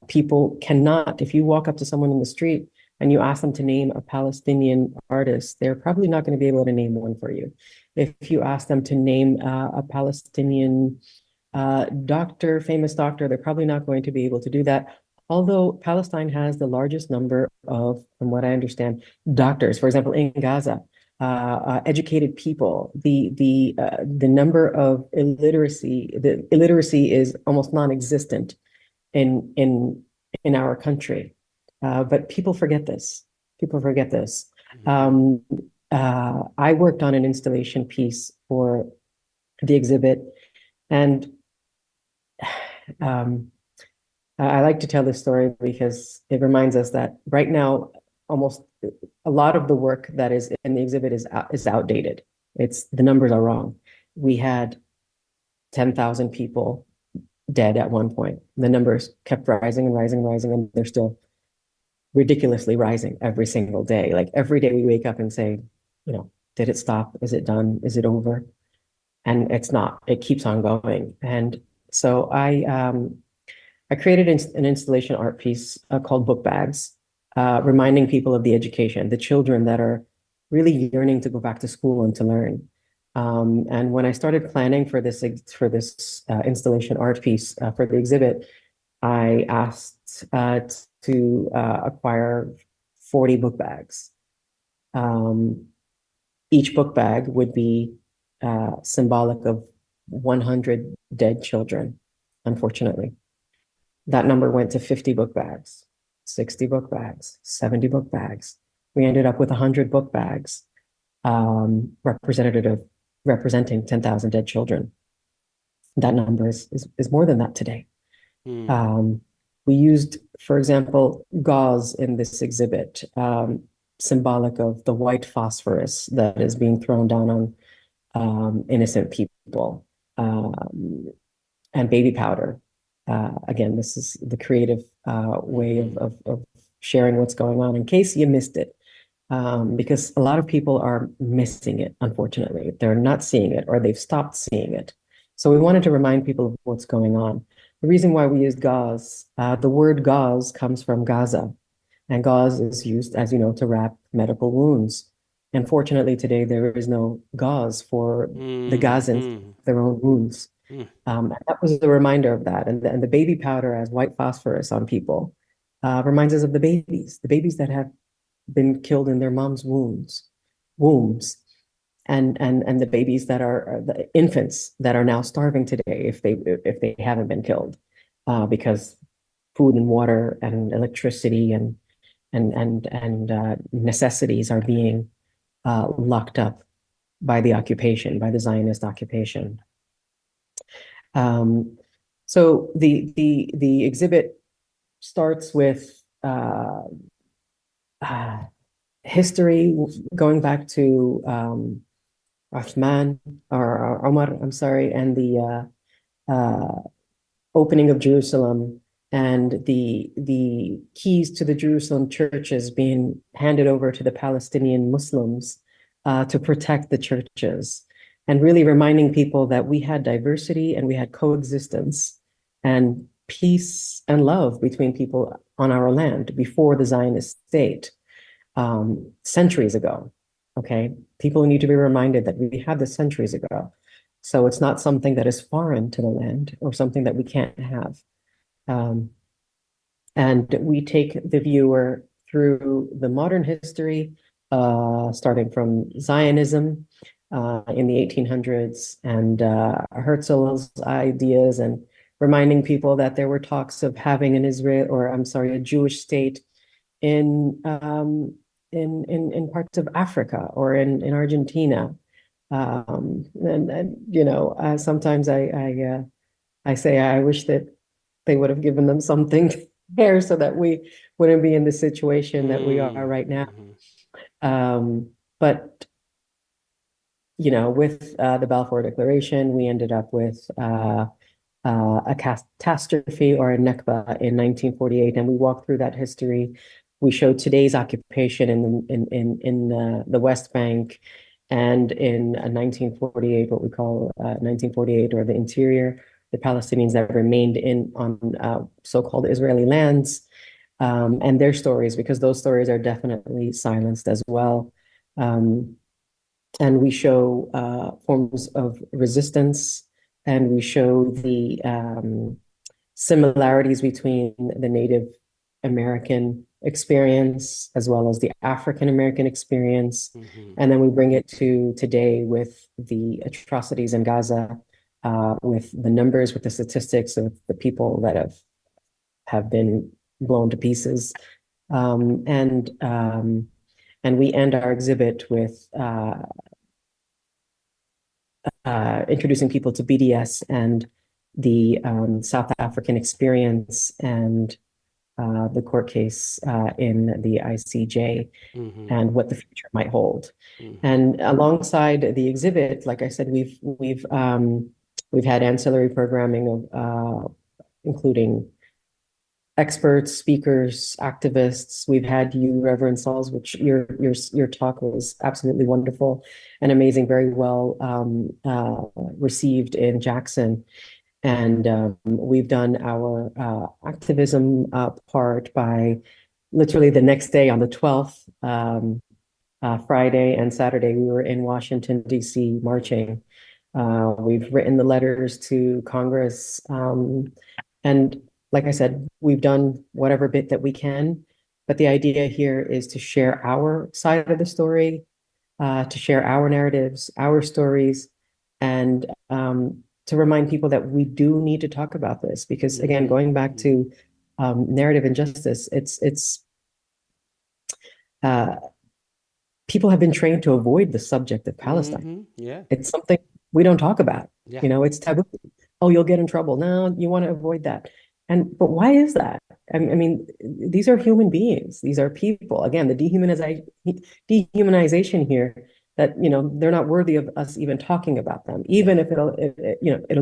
People cannot, if you walk up to someone in the street and you ask them to name a Palestinian artist, they're probably not going to be able to name one for you. If you ask them to name a Palestinian doctor, famous doctor, they're probably not going to be able to do that. Although Palestine has the largest number of, from what I understand, doctors, for example, in Gaza, educated people, the number of illiteracy, the illiteracy is almost non-existent in our country. But people forget this. People forget this. I worked on an installation piece for the exhibit, and I like to tell this story because it reminds us that right now, almost a lot of the work that is in the exhibit is outdated. The numbers are wrong. We had 10,000 people dead at one point. The numbers kept rising and rising and rising, and they're still ridiculously rising every single day. Like every day we wake up and say, did it stop? Is it done? Is it over? And it's not. It keeps on going. And so I created an installation art piece called Book Bags, reminding people of the education, the children that are really yearning to go back to school and to learn. And when I started planning for this installation art piece for the exhibit, I asked to acquire 40 book bags. Each book bag would be symbolic of 100 dead children, unfortunately. That number went to 50 book bags, 60 book bags, 70 book bags. We ended up with 100 book bags representing 10,000 dead children. That number is more than that today. We used, for example, gauze in this exhibit, symbolic of the white phosphorus that is being thrown down on innocent people, and baby powder. Again, this is the creative way of sharing what's going on in case you missed it, because a lot of people are missing it, unfortunately. They're not seeing it, or they've stopped seeing it. So we wanted to remind people of what's going on. The reason why we used gauze, the word gauze comes from Gaza, and gauze is used, as you know, to wrap medical wounds. Unfortunately, today there is no gauze for the Gazans, their own wounds. That was the reminder of that. And the baby powder as white phosphorus on people reminds us of the babies that have been killed in their mom's wombs, and the babies that are the infants that are now starving today if they haven't been killed, because food and water and electricity and necessities are being locked up by the occupation, by the Zionist occupation. So the exhibit starts with history going back to Uthman or Omar, I'm sorry, and the opening of Jerusalem and the keys to the Jerusalem churches being handed over to the Palestinian Muslims to protect the churches, and really reminding people that we had diversity and we had coexistence and peace and love between people on our land before the Zionist state. centuries ago. Okay, people need to be reminded that we had this centuries ago. So it's not something that is foreign to the land or something that we can't have. And we take the viewer through the modern history, starting from Zionism in the 1800s and Herzl's ideas, and reminding people that there were talks of having an a Jewish state in parts of Africa or in Argentina. Sometimes I say I wish that they would have given them something there so that we wouldn't be in the situation that we are right now. But with the Balfour Declaration, we ended up with a catastrophe or a Nakba in 1948, and we walked through that history. We showed today's occupation in the West Bank, and in 1948, what we call 1948, or the interior, the Palestinians that remained on so-called Israeli lands, and their stories, because those stories are definitely silenced as well. And we show forms of resistance, and we show the similarities between the Native American experience as well as the African American experience. And then we bring it to today with the atrocities in Gaza, with the numbers, with the statistics of the people that have been blown to pieces. And we end our exhibit with introducing people to BDS and the South African experience and the court case in the ICJ and what the future might hold. And alongside the exhibit, like I said, we've had ancillary programming of including experts, speakers, activists. We've had you, Reverend Sauls, which your talk was absolutely wonderful and amazing, very well received in Jackson. And we've done our activism part by literally the next day on the 12th, Friday and Saturday, we were in Washington, D.C. marching. We've written the letters to Congress. And like I said, we've done whatever bit that we can. But the idea here is to share our side of the story, to share our narratives, our stories, and to remind people that we do need to talk about this, because again, going back to narrative injustice, it's people have been trained to avoid the subject of Palestine. Yeah. It's something we don't talk about. Yeah. It's taboo. Oh, you'll get in trouble. No, you want to avoid that. But why is that? I mean, these are human beings. These are people. Again, the dehumanization here, that they're not worthy of us even talking about them, even if it'll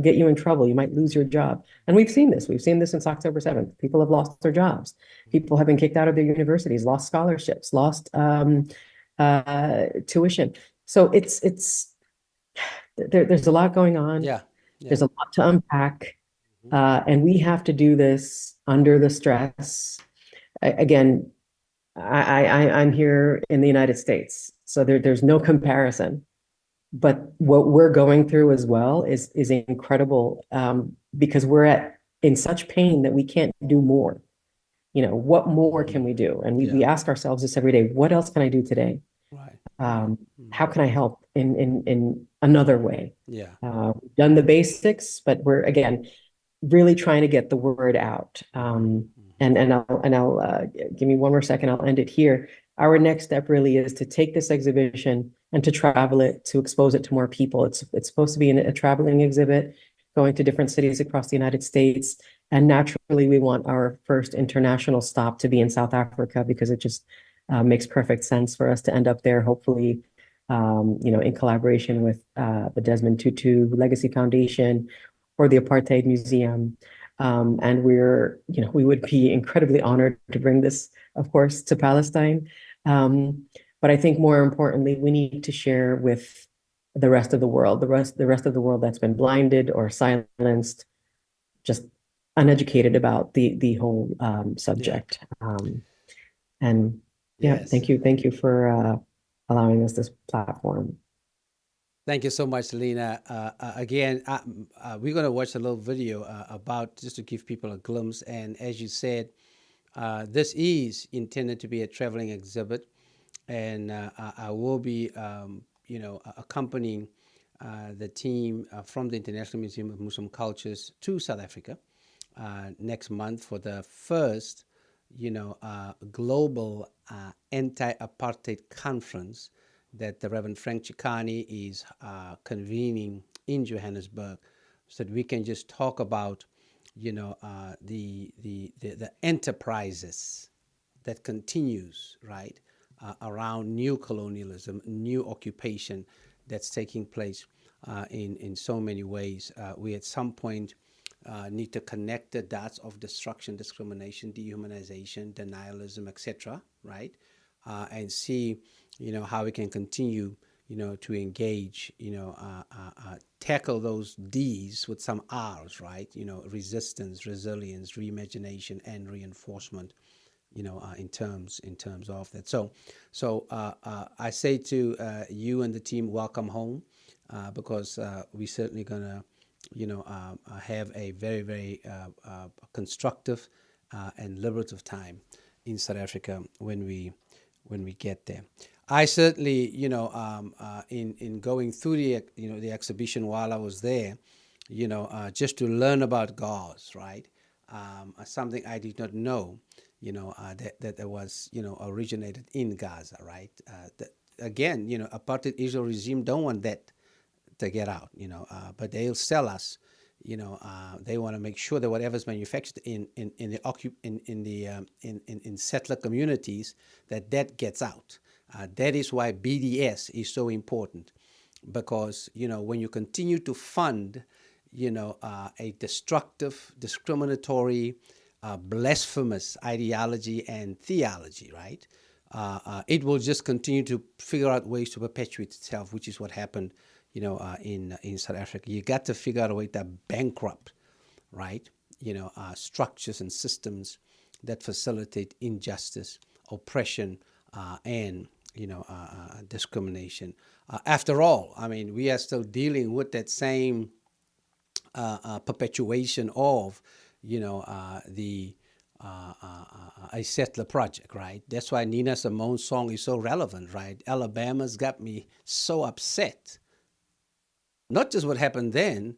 get you in trouble. You might lose your job. And we've seen this since October 7th. People have lost their jobs. People have been kicked out of their universities, lost scholarships, lost tuition. So there's a lot going on. Yeah. There's a lot to unpack. And we have to do this under the stress. Again, I'm here in the United States, so there's no comparison. But what we're going through as well is incredible, because we're in such pain that we can't do more. What more can we do? And we ask ourselves this every day: what else can I do today? Right. How can I help in another way? Yeah. We've done the basics, but we're again really trying to get the word out. And I'll give me one more second. I'll end it here. Our next step really is to take this exhibition and to travel it, to expose it to more people. It's supposed to be a traveling exhibit, going to different cities across the United States. And naturally, we want our first international stop to be in South Africa, because it just makes perfect sense for us to end up there, hopefully, in collaboration with the Desmond Tutu Legacy Foundation or the Apartheid Museum. And we would be incredibly honored to bring this, of course, to Palestine. But I think more importantly, we need to share with the rest of the world, the rest of the world that's been blinded or silenced, just uneducated about the whole subject. And Yeah, Yes. thank you for allowing us this platform. Thank you so much, Lena. Again, we're going to watch a little video about, just to give people a glimpse. And as you said, this is intended to be a traveling exhibit, and I will be, accompanying the team from the International Museum of Muslim Cultures to South Africa next month for the first, global anti-apartheid conference that the Reverend Frank Chikane is convening in Johannesburg, so that we can just talk about, the enterprises that continues, right, around new colonialism, new occupation that's taking place in so many ways. We at some point need to connect the dots of destruction, discrimination, dehumanization, denialism, etc., right? And see, how we can continue, to engage, tackle those D's with some R's, right? Resistance, resilience, reimagination, and reinforcement, in terms of that. So I say to you and the team, welcome home, because we certainly gonna, have a very, very constructive and liberative time in South Africa when we get there. I certainly, in going through the exhibition while I was there, just to learn about Gauze, right? Something I did not know, that there was, originated in Gaza, right? Again, apartheid Israel regime don't want that to get out, but they'll sell us, they want to make sure that whatever's manufactured in settler communities, that gets out. That is why BDS is so important, because when you continue to fund a destructive, discriminatory, blasphemous ideology and theology, right? It will just continue to figure out ways to perpetuate itself, which is what happened, in South Africa. You got to figure out a way to bankrupt, right? Structures and systems that facilitate injustice, oppression, and discrimination. After all, I mean, we are still dealing with that same perpetuation of, a settler project, right? That's why Nina Simone's song is so relevant, right? Alabama's got me so upset. Not just what happened then,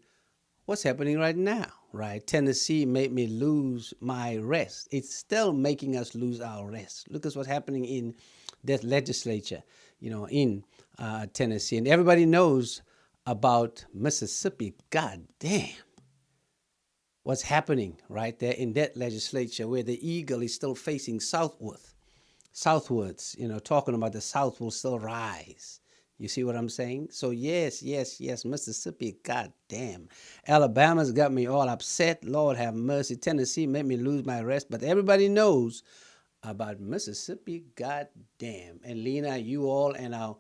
what's happening right now, right? Tennessee made me lose my rest. It's still making us lose our rest. Look at what's happening in that legislature, in Tennessee. And everybody knows about Mississippi. God damn. What's happening right there in that legislature, where the eagle is still facing southwards, talking about the South will still rise. You see what I'm saying? So yes, Mississippi, God damn. Alabama's got me all upset. Lord have mercy. Tennessee made me lose my rest. But everybody knows about Mississippi, God damn. And Lena, you all and our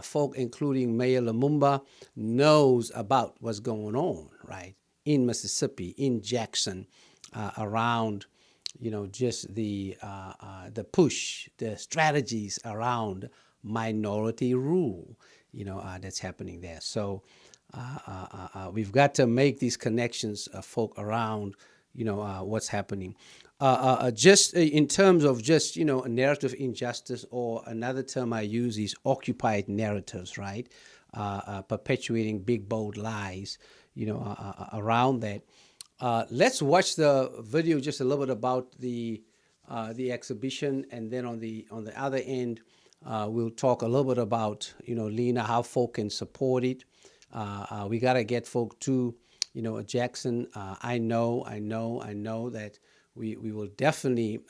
folk, including Mayor Lumumba, knows about what's going on, right? In Mississippi, in Jackson, around, just the push, the strategies around minority rule, that's happening there. So we've got to make these connections, folk, around, what's happening. Just in terms of just, narrative injustice, or another term I use is occupied narratives, right? Perpetuating big, bold lies, around that. Let's watch the video just a little bit about the exhibition, and then on the other end, we'll talk a little bit about, Lena, how folk can support it. We got to get folk to, Jackson. I know that we will definitely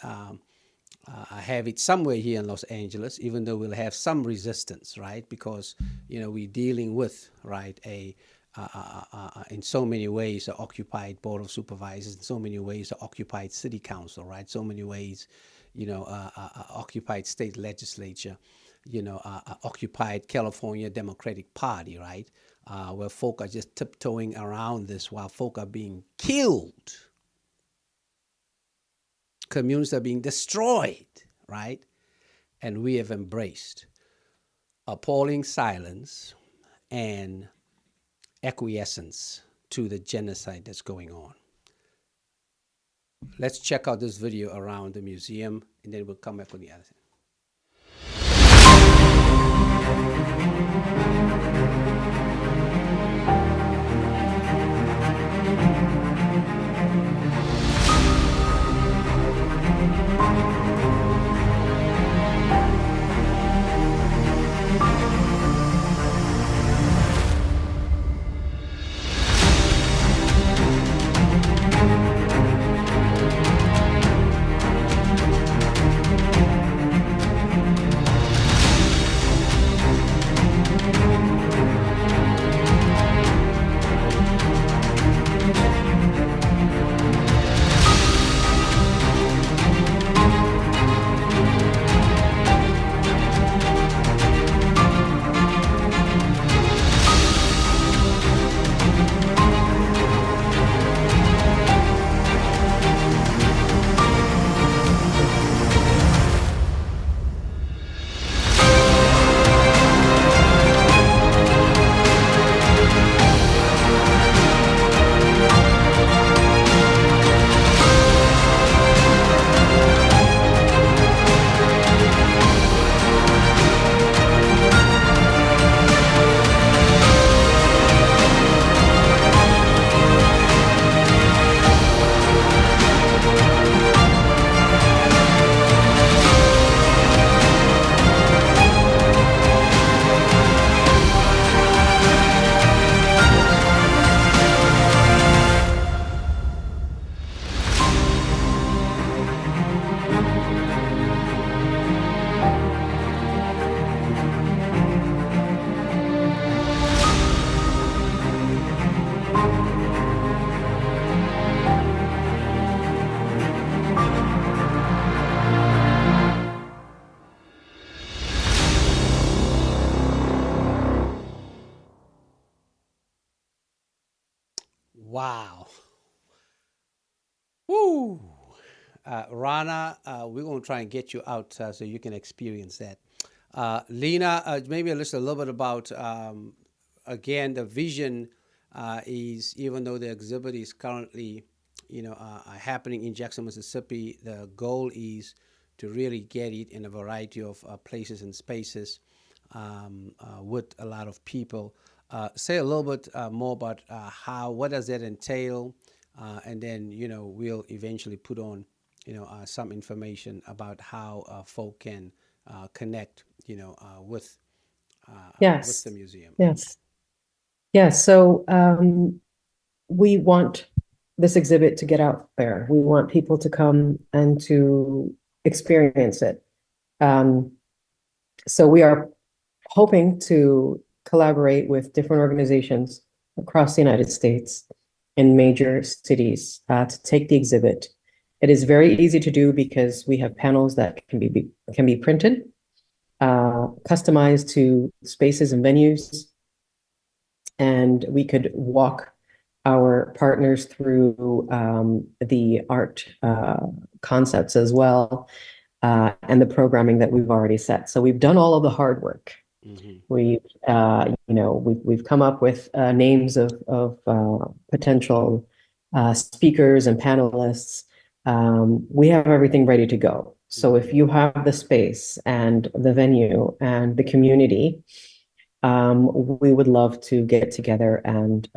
have it somewhere here in Los Angeles, even though we'll have some resistance, right? Because, we're dealing with, right, in so many ways, an occupied board of supervisors, in so many ways, an occupied city council, right? So many ways, occupied state legislature, occupied California Democratic Party, right? Where folk are just tiptoeing around this while folk are being killed. Communities are being destroyed, right? and we have embraced appalling silence and acquiescence to the genocide that's going on. Let's check out this video around the museum, and then we'll come back with the other thing. Wow. Woo. Rana, we're going to try and get you out so you can experience that. Lena, maybe a little bit about, again, the vision is, even though the exhibit is currently, happening in Jackson, Mississippi, the goal is to really get it in a variety of places and spaces with a lot of people. Say a little bit more about what does that entail, and then we'll eventually put on some information about how folk can connect with the museum. Yes. So we want this exhibit to get out there. We want people to come and to experience it. So we are hoping to collaborate with different organizations across the United States in major cities to take the exhibit. It is very easy to do because we have panels that can be printed, customized to spaces and venues, and we could walk our partners through the art concepts as well, and the programming that we've already set. So we've done all of the hard work. We've come up with names of potential speakers and panelists. We have everything ready to go. So if you have the space and the venue and the community, we would love to get together and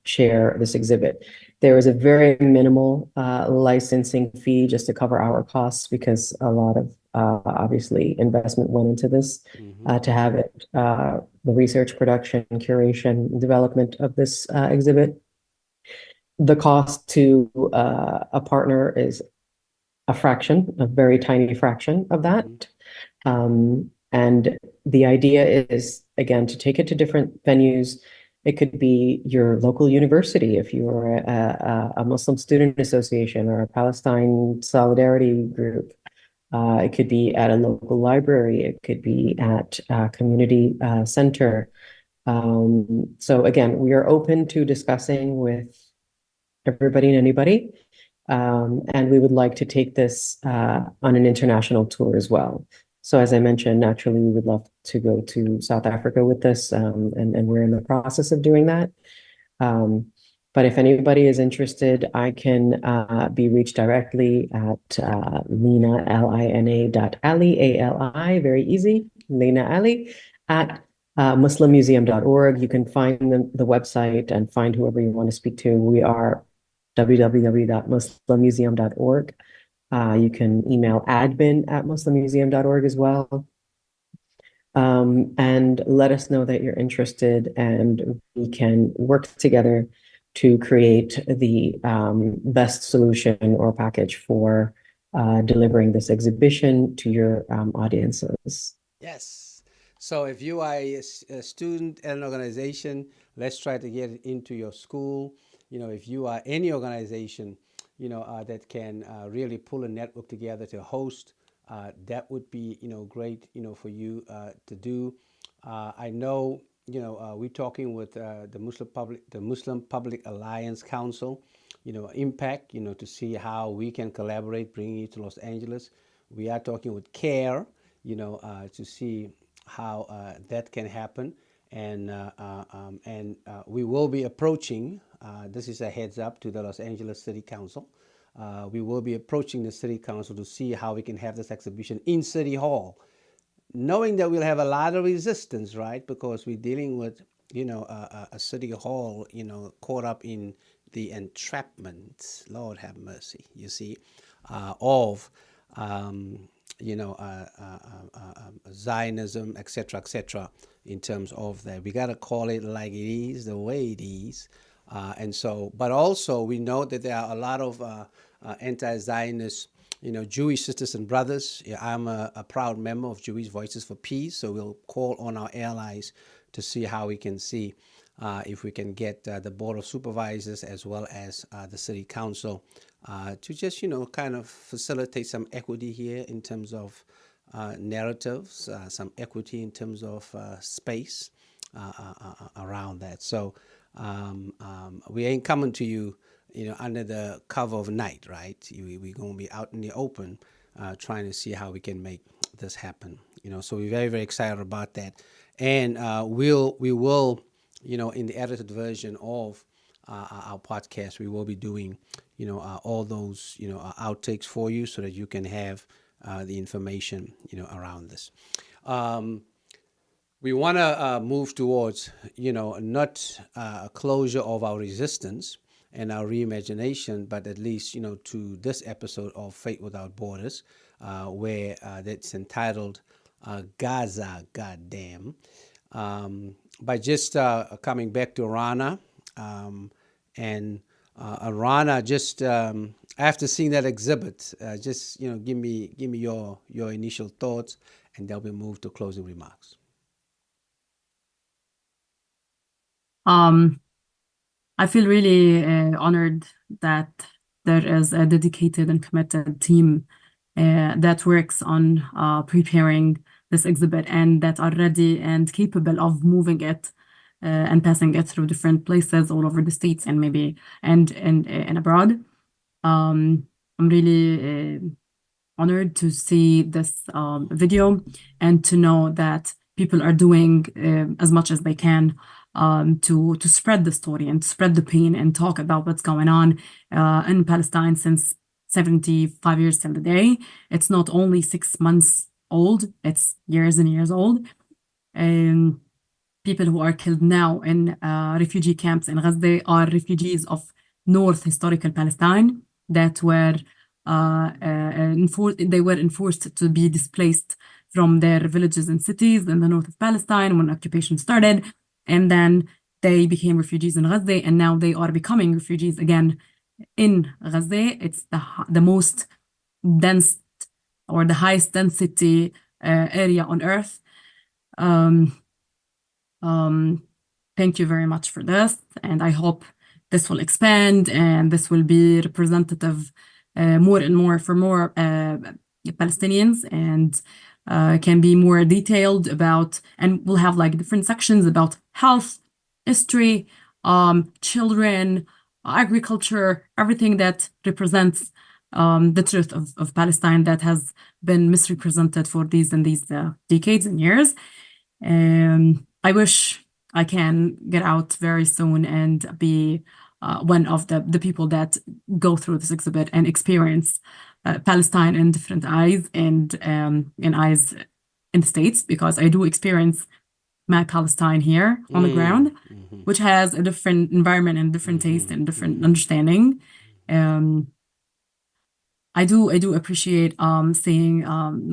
share this exhibit. There is a very minimal licensing fee just to cover our costs, because a lot of obviously investment went into this to have it, the research, production, curation, development of this exhibit. The cost to a partner is a very tiny fraction of that. And the idea is, again, to take it to different venues. It could be your local university if you are a Muslim Student Association or a Palestine Solidarity group. It could be at a local library. It could be at a community center. So again, we are open to discussing with everybody and anybody. And we would like to take this on an international tour as well. So as I mentioned, naturally, we would love to go to South Africa with this, and we're in the process of doing that. But if anybody is interested, I can be reached directly at Lina, Lina.ali, A-L-I, very easy, Lina Ali, at muslimmuseum.org. You can find the website and find whoever you want to speak to. We are www.muslimmuseum.org. You can email admin@muslimmuseum.org as well. And let us know that you're interested, and we can work together to create the best solution or package for delivering this exhibition to your audiences. Yes. So if you are a student at an organization, let's try to get it into your school. If you are any organization, that can really pull a network together to host, that would be, great, for you to do. I know, we're talking with the Muslim Public Alliance Council, Impact, to see how we can collaborate, bringing it to Los Angeles. We are talking with CARE, to see how that can happen. And we will be approaching, this is a heads up to the Los Angeles City Council. We will be approaching the City Council to see how we can have this exhibition in City Hall, knowing that we'll have a lot of resistance, right? Because we're dealing with, a City Hall, caught up in the entrapment, Lord have mercy, you see, of, Zionism, etc., in terms of that. We got to call it like it is, the way it is. And so, but also we know that there are a lot of anti-Zionist, Jewish sisters and brothers. I'm a proud member of Jewish Voices for Peace, so we'll call on our allies to see how we can see if we can get the Board of Supervisors as well as the City Council to just, kind of facilitate some equity here in terms of narratives, some equity in terms of space around that. So we ain't coming to you, under the cover of night, right? We're going to be out in the open trying to see how we can make this happen. So we're very, very excited about that. And we will, in the edited version of our podcast, we will be doing, all those, outtakes for you so that you can have the information, around this. We want to move towards, not a closure of our resistance and our reimagination, but at least, to this episode of Faith Without Borders, where that's entitled Gaza, Goddamn. By just coming back to Rana, and Rana, just after seeing that exhibit, just give me your initial thoughts, and then we move to closing remarks. I feel really honored that there is a dedicated and committed team that works on preparing this exhibit, and that are ready and capable of moving it and passing it through different places all over the states and maybe and abroad. I'm really honored to see this video and to know that people are doing as much as they can to spread the story and spread the pain and talk about what's going on in Palestine since 75 years till the day. It's not only 6 months old, it's years and years old. People who are killed now in refugee camps in Gaza are refugees of North Historical Palestine that were enforced to be displaced from their villages and cities in the north of Palestine when occupation started. And then they became refugees in Gaza, and now they are becoming refugees again in Gaza. It's the most dense or the highest density area on earth. Thank you very much for this, and I hope this will expand and this will be representative more and more for more Palestinians, and can be more detailed about, and we'll have like different sections about health, history, children, agriculture, everything that represents the truth of Palestine that has been misrepresented for these decades and years. I wish I can get out very soon and be one of the people that go through this exhibit and experience Palestine in different eyes and in eyes in the States, because I do experience my Palestine here on the ground, which has a different environment and different taste and different understanding. I do appreciate seeing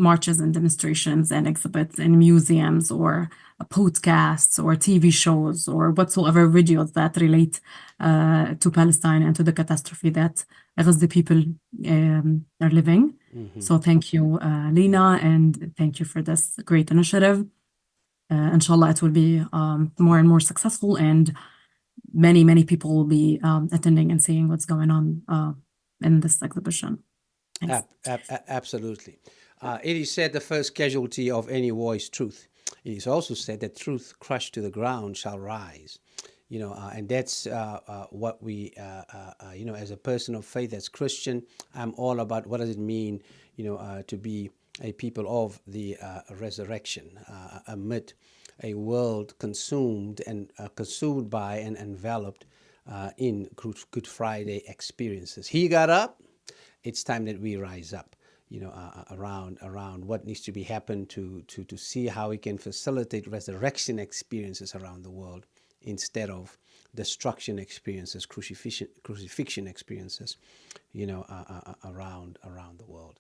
marches and demonstrations and exhibits and museums or podcasts or TV shows or whatsoever videos that relate to Palestine and to the catastrophe that Gaza people are living. So thank you, Lena, and thank you for this great initiative. Inshallah, it will be more and more successful, and many people will be attending and seeing what's going on in this exhibition. Absolutely. It is said the first casualty of any war is truth. It is also said that truth crushed to the ground shall rise. And that's what we, as a person of faith, as Christian, I'm all about what does it mean, to be a people of the resurrection amid a world consumed by and enveloped in Good Friday experiences. He got up. It's time that we rise up, around what needs to be happened to see how we can facilitate resurrection experiences around the world instead of destruction experiences, crucifixion experiences, around the world.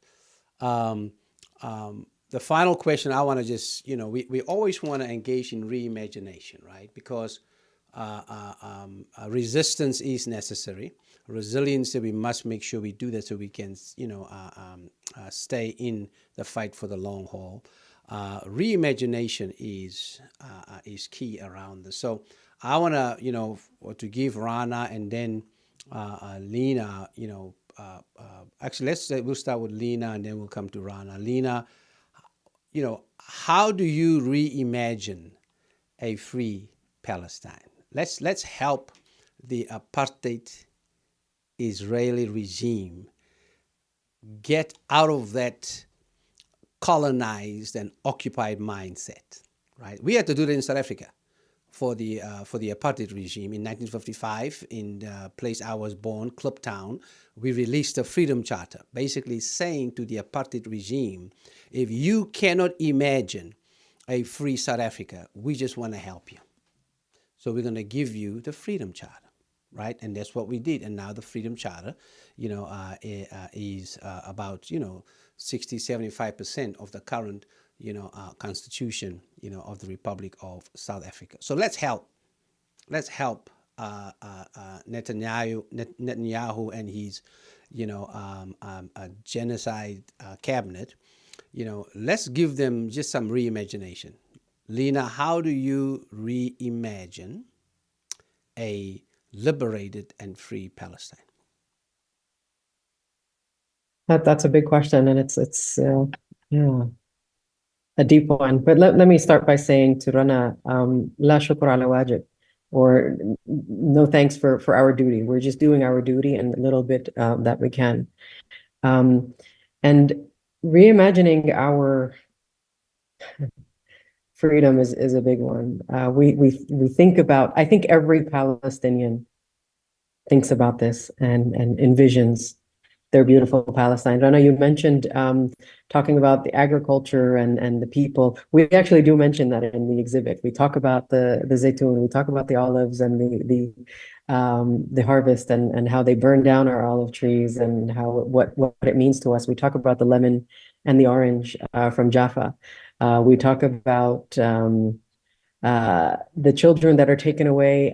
The final question I want to just, we always want to engage in reimagination, right? Because resistance is necessary. Resilience, we must make sure we do that so we can, stay in the fight for the long haul. Reimagination is key around this. So I want to, to give Rana and then Lena, actually, we'll start with Lena and then we'll come to Rana. Lena, how do you reimagine a free Palestine? Let's help the apartheid Israeli regime get out of that colonized and occupied mindset, right? We had to do that in South Africa for the apartheid regime in 1955 in the place I was born, Kliptown. We released a Freedom Charter, basically saying to the apartheid regime, if you cannot imagine a free South Africa, we just want to help you. So we're going to give you the Freedom Charter, right? And that's what we did. And now the Freedom Charter, is about, 60-75% of the current, constitution, of the Republic of South Africa. So let's help Netanyahu and his, genocide cabinet. Let's give them just some reimagination. Lena, how do you reimagine a liberated and free Palestine? That's a big question, and it's a deep one. But let me start by saying to Rana, la shukr ala wajib, or no thanks for our duty. We're just doing our duty and a little bit that we can. And reimagining our freedom is a big one. We think about, I think every Palestinian thinks about this and envisions their beautiful Palestine. Rana, you mentioned talking about the agriculture and the people. We actually do mention that in the exhibit. We talk about the zaytun, we talk about the olives and the harvest and how they burn down our olive trees and what it means to us. We talk about the lemon and the orange from Jaffa. We talk about the children that are taken away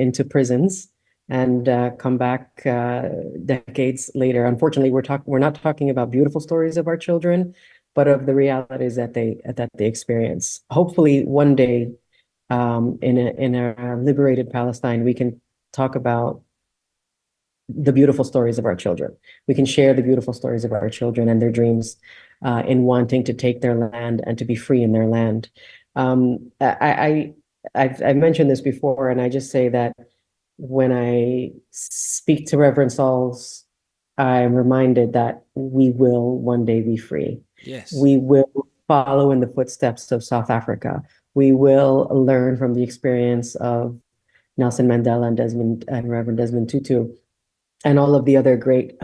into prisons and come back decades later. Unfortunately, we're not talking about beautiful stories of our children, but of the realities that they experience. Hopefully, one day, in a liberated Palestine, we can talk about the beautiful stories of our children. We can share the beautiful stories of our children and their dreams in wanting to take their land and to be free in their land. I've mentioned this before, and I just say that when I speak to Reverend Sauls, I'm reminded that we will one day be free. Yes. We will follow in the footsteps of South Africa. We will learn from the experience of Nelson Mandela and Reverend Desmond Tutu and all of the other great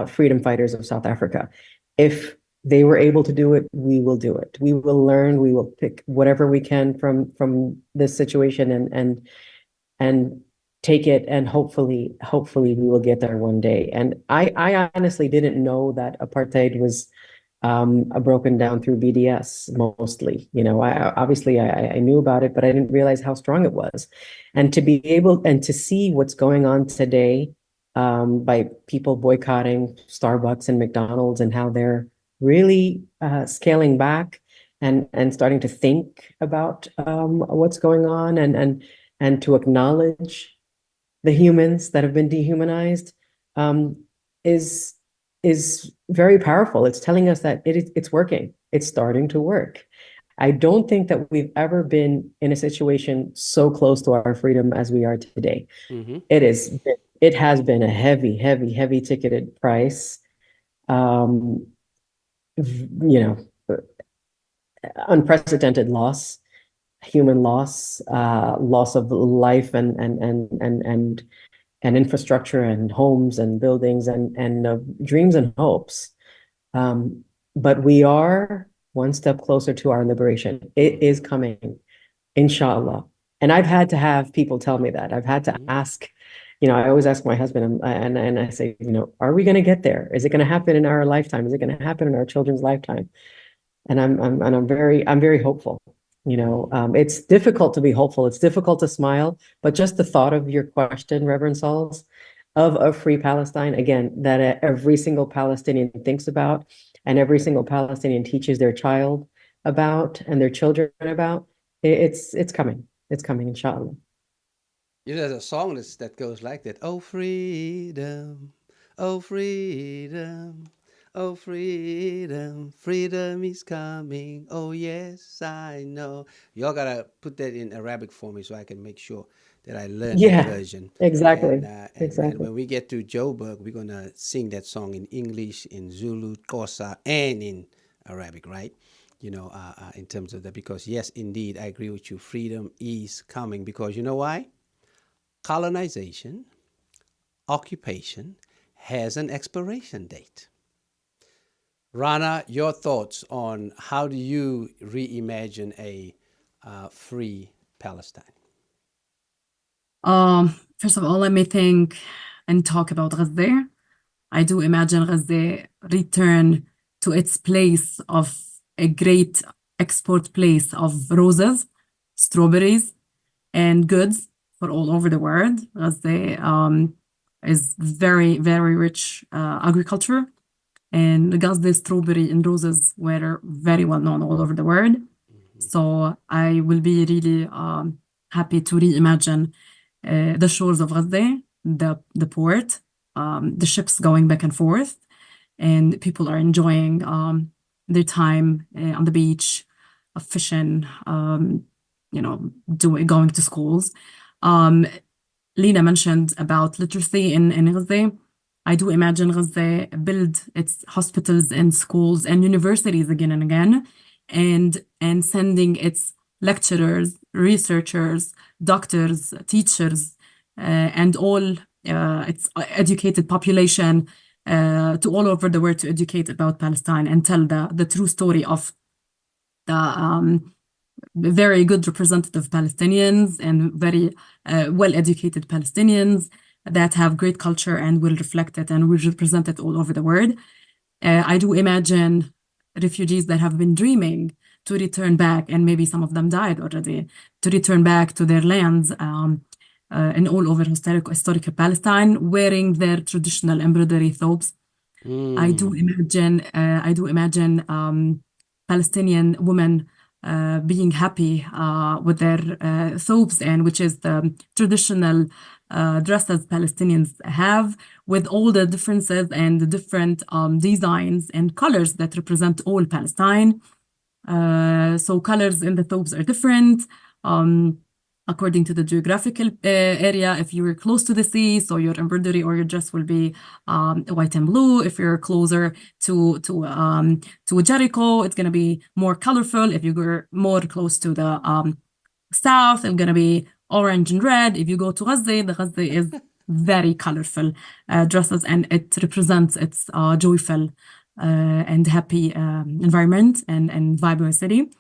freedom fighters of South Africa. If they were able to do it, we will do it. We will learn, we will pick whatever we can from this situation and take it, and hopefully we will get there one day. And I honestly didn't know that apartheid was broken down through BDS mostly. You know, I knew about it, but I didn't realize how strong it was. And to be able and to see what's going on today by people boycotting Starbucks and McDonald's and how they're really scaling back and starting to think about what's going on and to acknowledge the humans that have been dehumanized is very powerful. It's telling us that it's working. It's starting to work. I don't think that we've ever been in a situation so close to our freedom as we are today. Mm-hmm. It has been a heavy ticketed price. You know, unprecedented loss, human loss, loss of life and infrastructure and homes and buildings and dreams and hopes. But we are one step closer to our liberation. It is coming, inshallah. And I've had to have people tell me that. I've had to ask, you know, I always ask my husband and I say, you know, are we going to get there? Is it going to happen in our lifetime? Is it going to happen in our children's lifetime? And I'm very hopeful. You know, it's difficult to be hopeful. It's difficult to smile, but just the thought of your question, Reverend Sauls, of a free Palestine, again, that every single Palestinian thinks about and every single Palestinian teaches their child about and their children about, it's coming. It's coming, inshallah. You know, there's a song that goes like that. Oh, freedom, oh, freedom. Oh, freedom, freedom is coming. Oh, yes, I know. Y'all got to put that in Arabic for me so I can make sure that I learn that version. Exactly. And when we get to Joburg, we're going to sing that song in English, in Zulu, Xhosa, and in Arabic, right? You know, in terms of that, because yes, indeed, I agree with you. Freedom is coming because you know why? Colonization, occupation has an expiration date. Rana, your thoughts on how do you reimagine a free Palestine? First of all, let me think and talk about Gaza. I do imagine Gaza return to its place of a great export place of roses, strawberries, and goods for all over the world. Gaza is very, very rich agriculture. And Gaza strawberry and roses were very well known all over the world. Mm-hmm. So I will be really happy to reimagine the shores of Gaza, the port, the ships going back and forth, and people are enjoying their time on the beach, fishing, you know, going to schools. Lena mentioned about literacy in Gaza. I do imagine Gaza build its hospitals and schools and universities again and again, and sending its lecturers, researchers, doctors, teachers, and all its educated population to all over the world to educate about Palestine and tell the true story of the very good representative Palestinians and very well-educated Palestinians that have great culture and will reflect it and will represent it all over the world. I do imagine refugees that have been dreaming to return back, and maybe some of them died already, to return back to their lands and all over historical Palestine, wearing their traditional embroidery thobes. I do imagine Palestinian women being happy with their thobes, and which is the traditional dresses Palestinians have, with all the differences and the different designs and colors that represent all Palestine. So colors in the thobes are different. according to the geographical area. If you're close to the sea, so your embroidery or your dress will be white and blue. If you're closer to Jericho, it's gonna be more colorful. If you're more close to the south, it's gonna be orange and red. If you go to Gaza, the Gaza is very colorful dresses, and it represents its joyful and happy environment and vibrant city.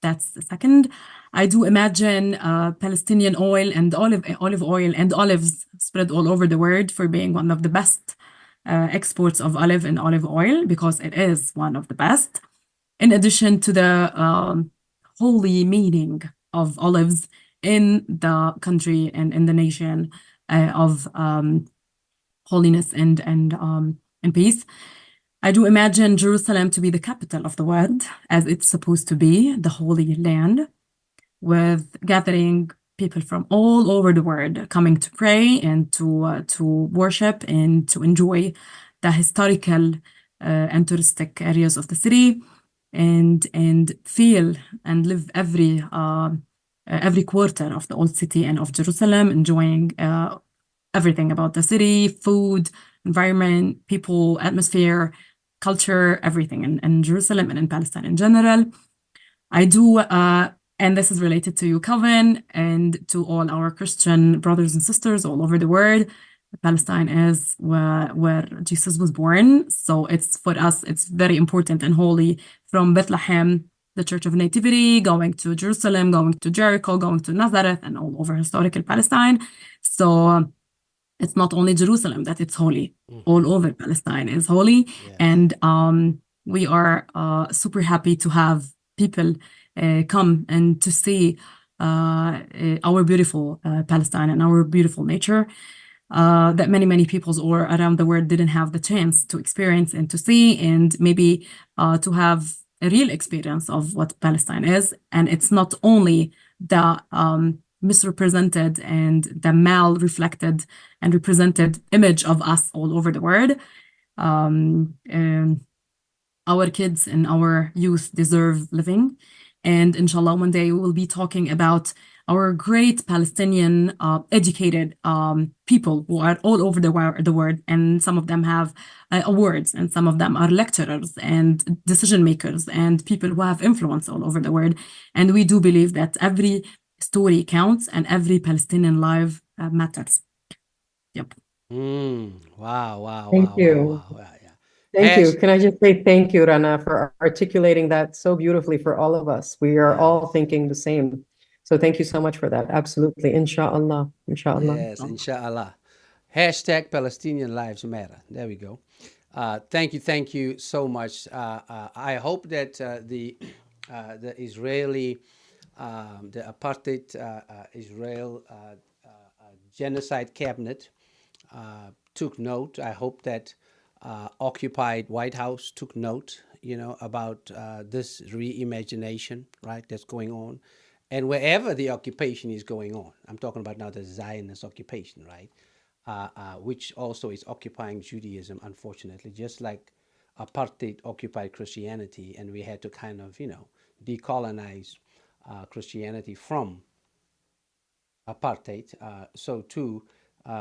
That's the second. I do imagine Palestinian oil and olive oil and olives spread all over the world for being one of the best exports of olive and olive oil, because it is one of the best. In addition to the holy meaning of olives in the country and in the nation of holiness and peace. I do imagine Jerusalem to be the capital of the world, as it's supposed to be, the Holy Land, with gathering people from all over the world coming to pray and to worship and to enjoy the historical and touristic areas of the city, and feel and live every quarter of the old city and of Jerusalem, enjoying everything about the city, food, environment, people, atmosphere, culture, everything in Jerusalem and in Palestine in general. I do, and this is related to you, Calvin, and to all our Christian brothers and sisters all over the world. Palestine is where Jesus was born. So it's, for us, it's very important and holy, from Bethlehem, the Church of Nativity, going to Jerusalem, going to Jericho, going to Nazareth, and all over historical Palestine. So it's not only Jerusalem that it's holy, all over Palestine is holy. And we are super happy to have people come and to see our beautiful Palestine and our beautiful nature that many peoples all around the world didn't have the chance to experience and to see, and maybe to have a real experience of what Palestine is. And it's not only the misrepresented and the mal-reflected and represented image of us all over the world. Our kids and our youth deserve living. And inshallah, one day we will be talking about our great Palestinian educated people who are all over the world, and some of them have awards, and some of them are lecturers and decision makers and people who have influence all over the world. And we do believe that every story counts and every Palestinian life matters. Yep. Wow. Thank you. Thank you. Can I just say thank you, Rana, for articulating that so beautifully for all of us. We are all thinking the same. So thank you so much for that. Absolutely. Inshallah. Yes, inshallah. Hashtag Palestinian Lives Matter. There we go. Thank you so much. I hope that the Israeli, the apartheid Israel genocide cabinet took note. I hope that occupied White House took note, about this reimagination, right, that's going on. And wherever the occupation is going on, I'm talking about now the Zionist occupation, right, which also is occupying Judaism, unfortunately, just like apartheid occupied Christianity, and we had to kind of, decolonize Christianity from apartheid. So too,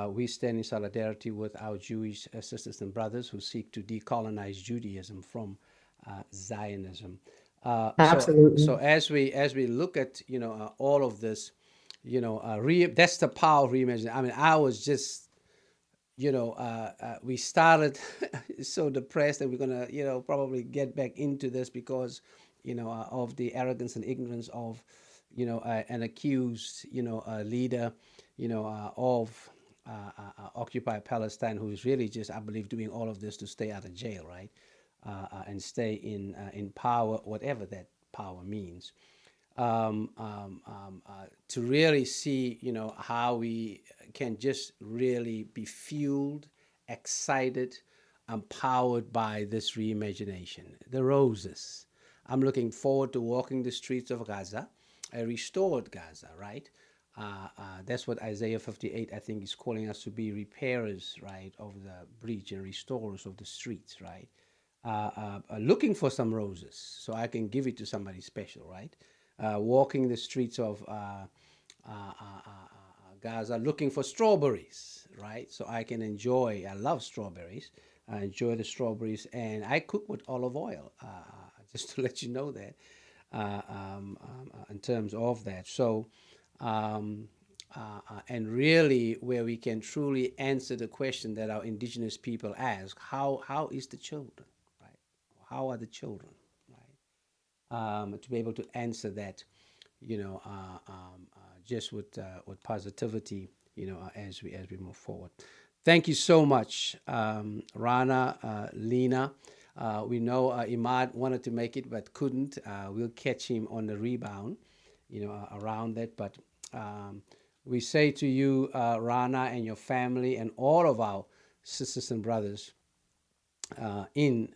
we stand in solidarity with our Jewish sisters and brothers who seek to decolonize Judaism from Zionism. Absolutely. So as we look at all of this, that's the power of reimagining. I mean, I was just we started so depressed, and we're gonna probably get back into this because of the arrogance and ignorance of an accused leader of Occupy Palestine, who is really just, I believe, doing all of this to stay out of jail, right? And stay in power, whatever that power means. To really see, how we can just really be fueled, excited, empowered by this reimagination. The roses. I'm looking forward to walking the streets of Gaza, a restored Gaza, right? That's what Isaiah 58, I think, is calling us to be, repairers, right, of the breach and restorers of the streets, right? Looking for some roses so I can give it to somebody special, right? Walking the streets of Gaza looking for strawberries, right? So I can enjoy. I love strawberries. I enjoy the strawberries, and I cook with olive oil. Just to let you know that, in terms of that. So, and really, where we can truly answer the question that our indigenous people ask: how is the children, right? How are the children, right? To be able to answer that, just with positivity, as we move forward. Thank you so much, Rana, Lena. We know Imad wanted to make it but couldn't. We'll catch him on the rebound, around that. But we say to you, Rana, and your family, and all of our sisters and brothers in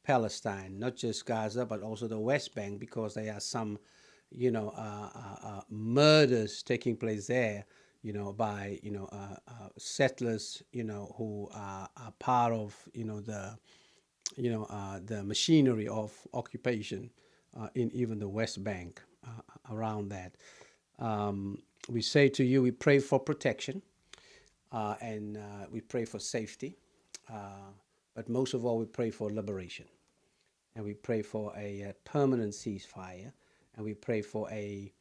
Palestine, not just Gaza, but also the West Bank, because there are some, murders taking place there, by settlers, who are part of, the machinery of occupation in even the West Bank, around that. We say to you, we pray for protection, and we pray for safety, but most of all, we pray for liberation, and we pray for a permanent ceasefire, and we pray for a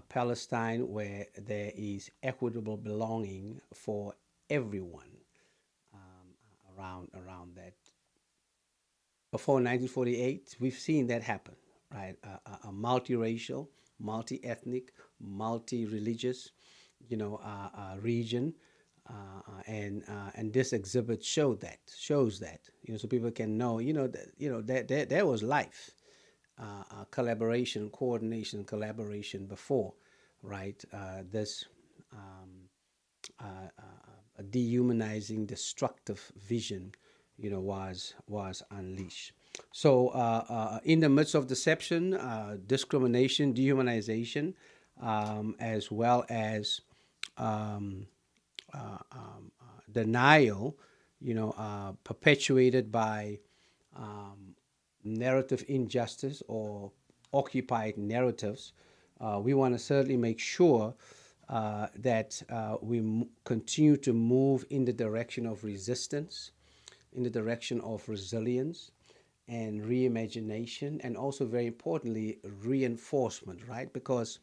Palestine where there is equitable belonging for everyone, around that. Before 1948, we've seen that happen, right? A multiracial, multi-ethnic, multi-religious, region, and this exhibit shows that, so people can know, that there was life. Collaboration, coordination, collaboration before, right? This dehumanizing, destructive vision, was unleashed. So, in the midst of deception, discrimination, dehumanization, as well as denial, perpetuated by narrative injustice or occupied narratives, we want to certainly make sure that we continue to move in the direction of resistance, in the direction of resilience and reimagination, and also, very importantly, reinforcement, right? Because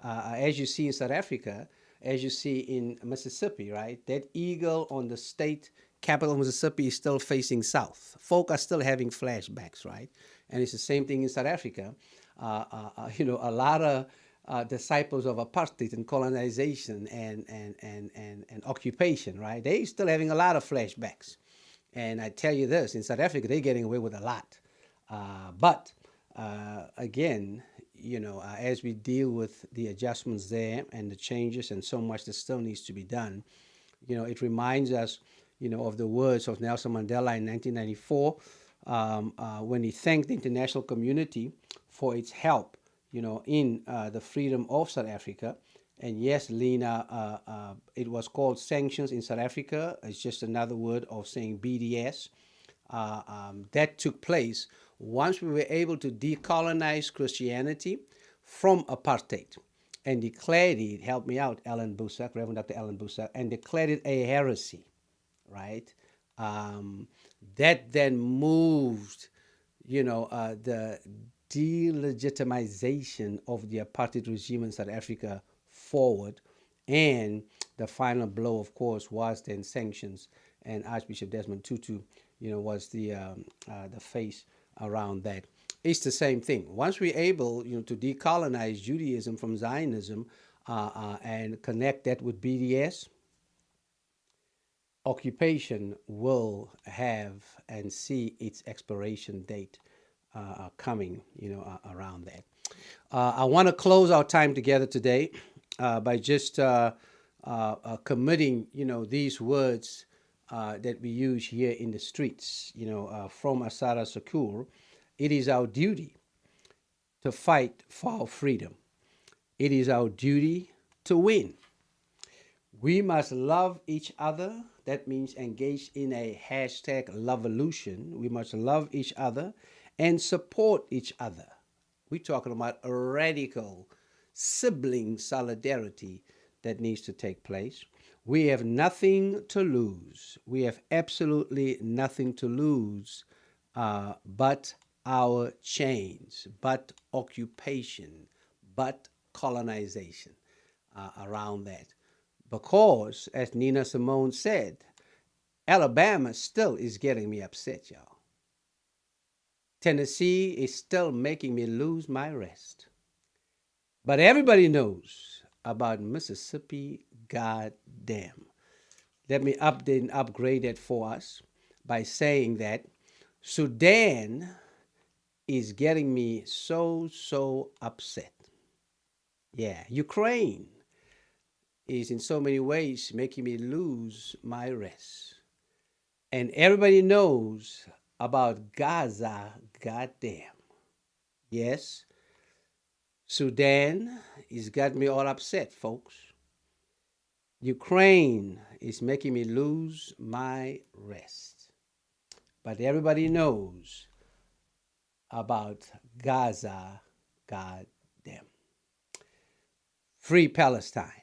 as you see in South Africa, as you see in Mississippi, right, that eagle on the state capital of Mississippi is still facing south. Folk are still having flashbacks, right? And it's the same thing in South Africa. A lot of disciples of apartheid and colonization and occupation, right? They still having a lot of flashbacks. And I tell you this, in South Africa, they're getting away with a lot. But again, as we deal with the adjustments there and the changes and so much that still needs to be done, it reminds us, of the words of Nelson Mandela in 1994, when he thanked the international community for its help, in the freedom of South Africa. And yes, Lena, it was called sanctions in South Africa. It's just another word of saying BDS. That took place once we were able to decolonize Christianity from apartheid and declared it, help me out, Ellen Busak, Reverend Dr. Ellen Busak, and declared it a heresy, right? That then moved, the delegitimization of the apartheid regime in South Africa forward, and the final blow, of course, was then sanctions, and Archbishop Desmond Tutu, was the face around that. It's the same thing. Once we're able, to decolonize Judaism from Zionism and connect that with BDS, occupation will have and see its expiration date coming, around that. I want to close our time together today by just committing, these words that we use here in the streets, from Assata Shakur. It is our duty to fight for our freedom. It is our duty to win. We must love each other. That means engage in a hashtag Lovevolution. We must love each other and support each other. We're talking about a radical sibling solidarity that needs to take place. We have nothing to lose. We have absolutely nothing to lose but our chains, but occupation, but colonization around that. Because, as Nina Simone said, Alabama still is getting me upset, y'all. Tennessee is still making me lose my rest. But everybody knows about Mississippi, goddamn. Let me update and upgrade it for us by saying that Sudan is getting me so upset. Yeah, Ukraine is in so many ways making me lose my rest. And everybody knows about Gaza, goddamn. Yes, Sudan has got me all upset, folks. Ukraine is making me lose my rest. But everybody knows about Gaza, goddamn. Free Palestine.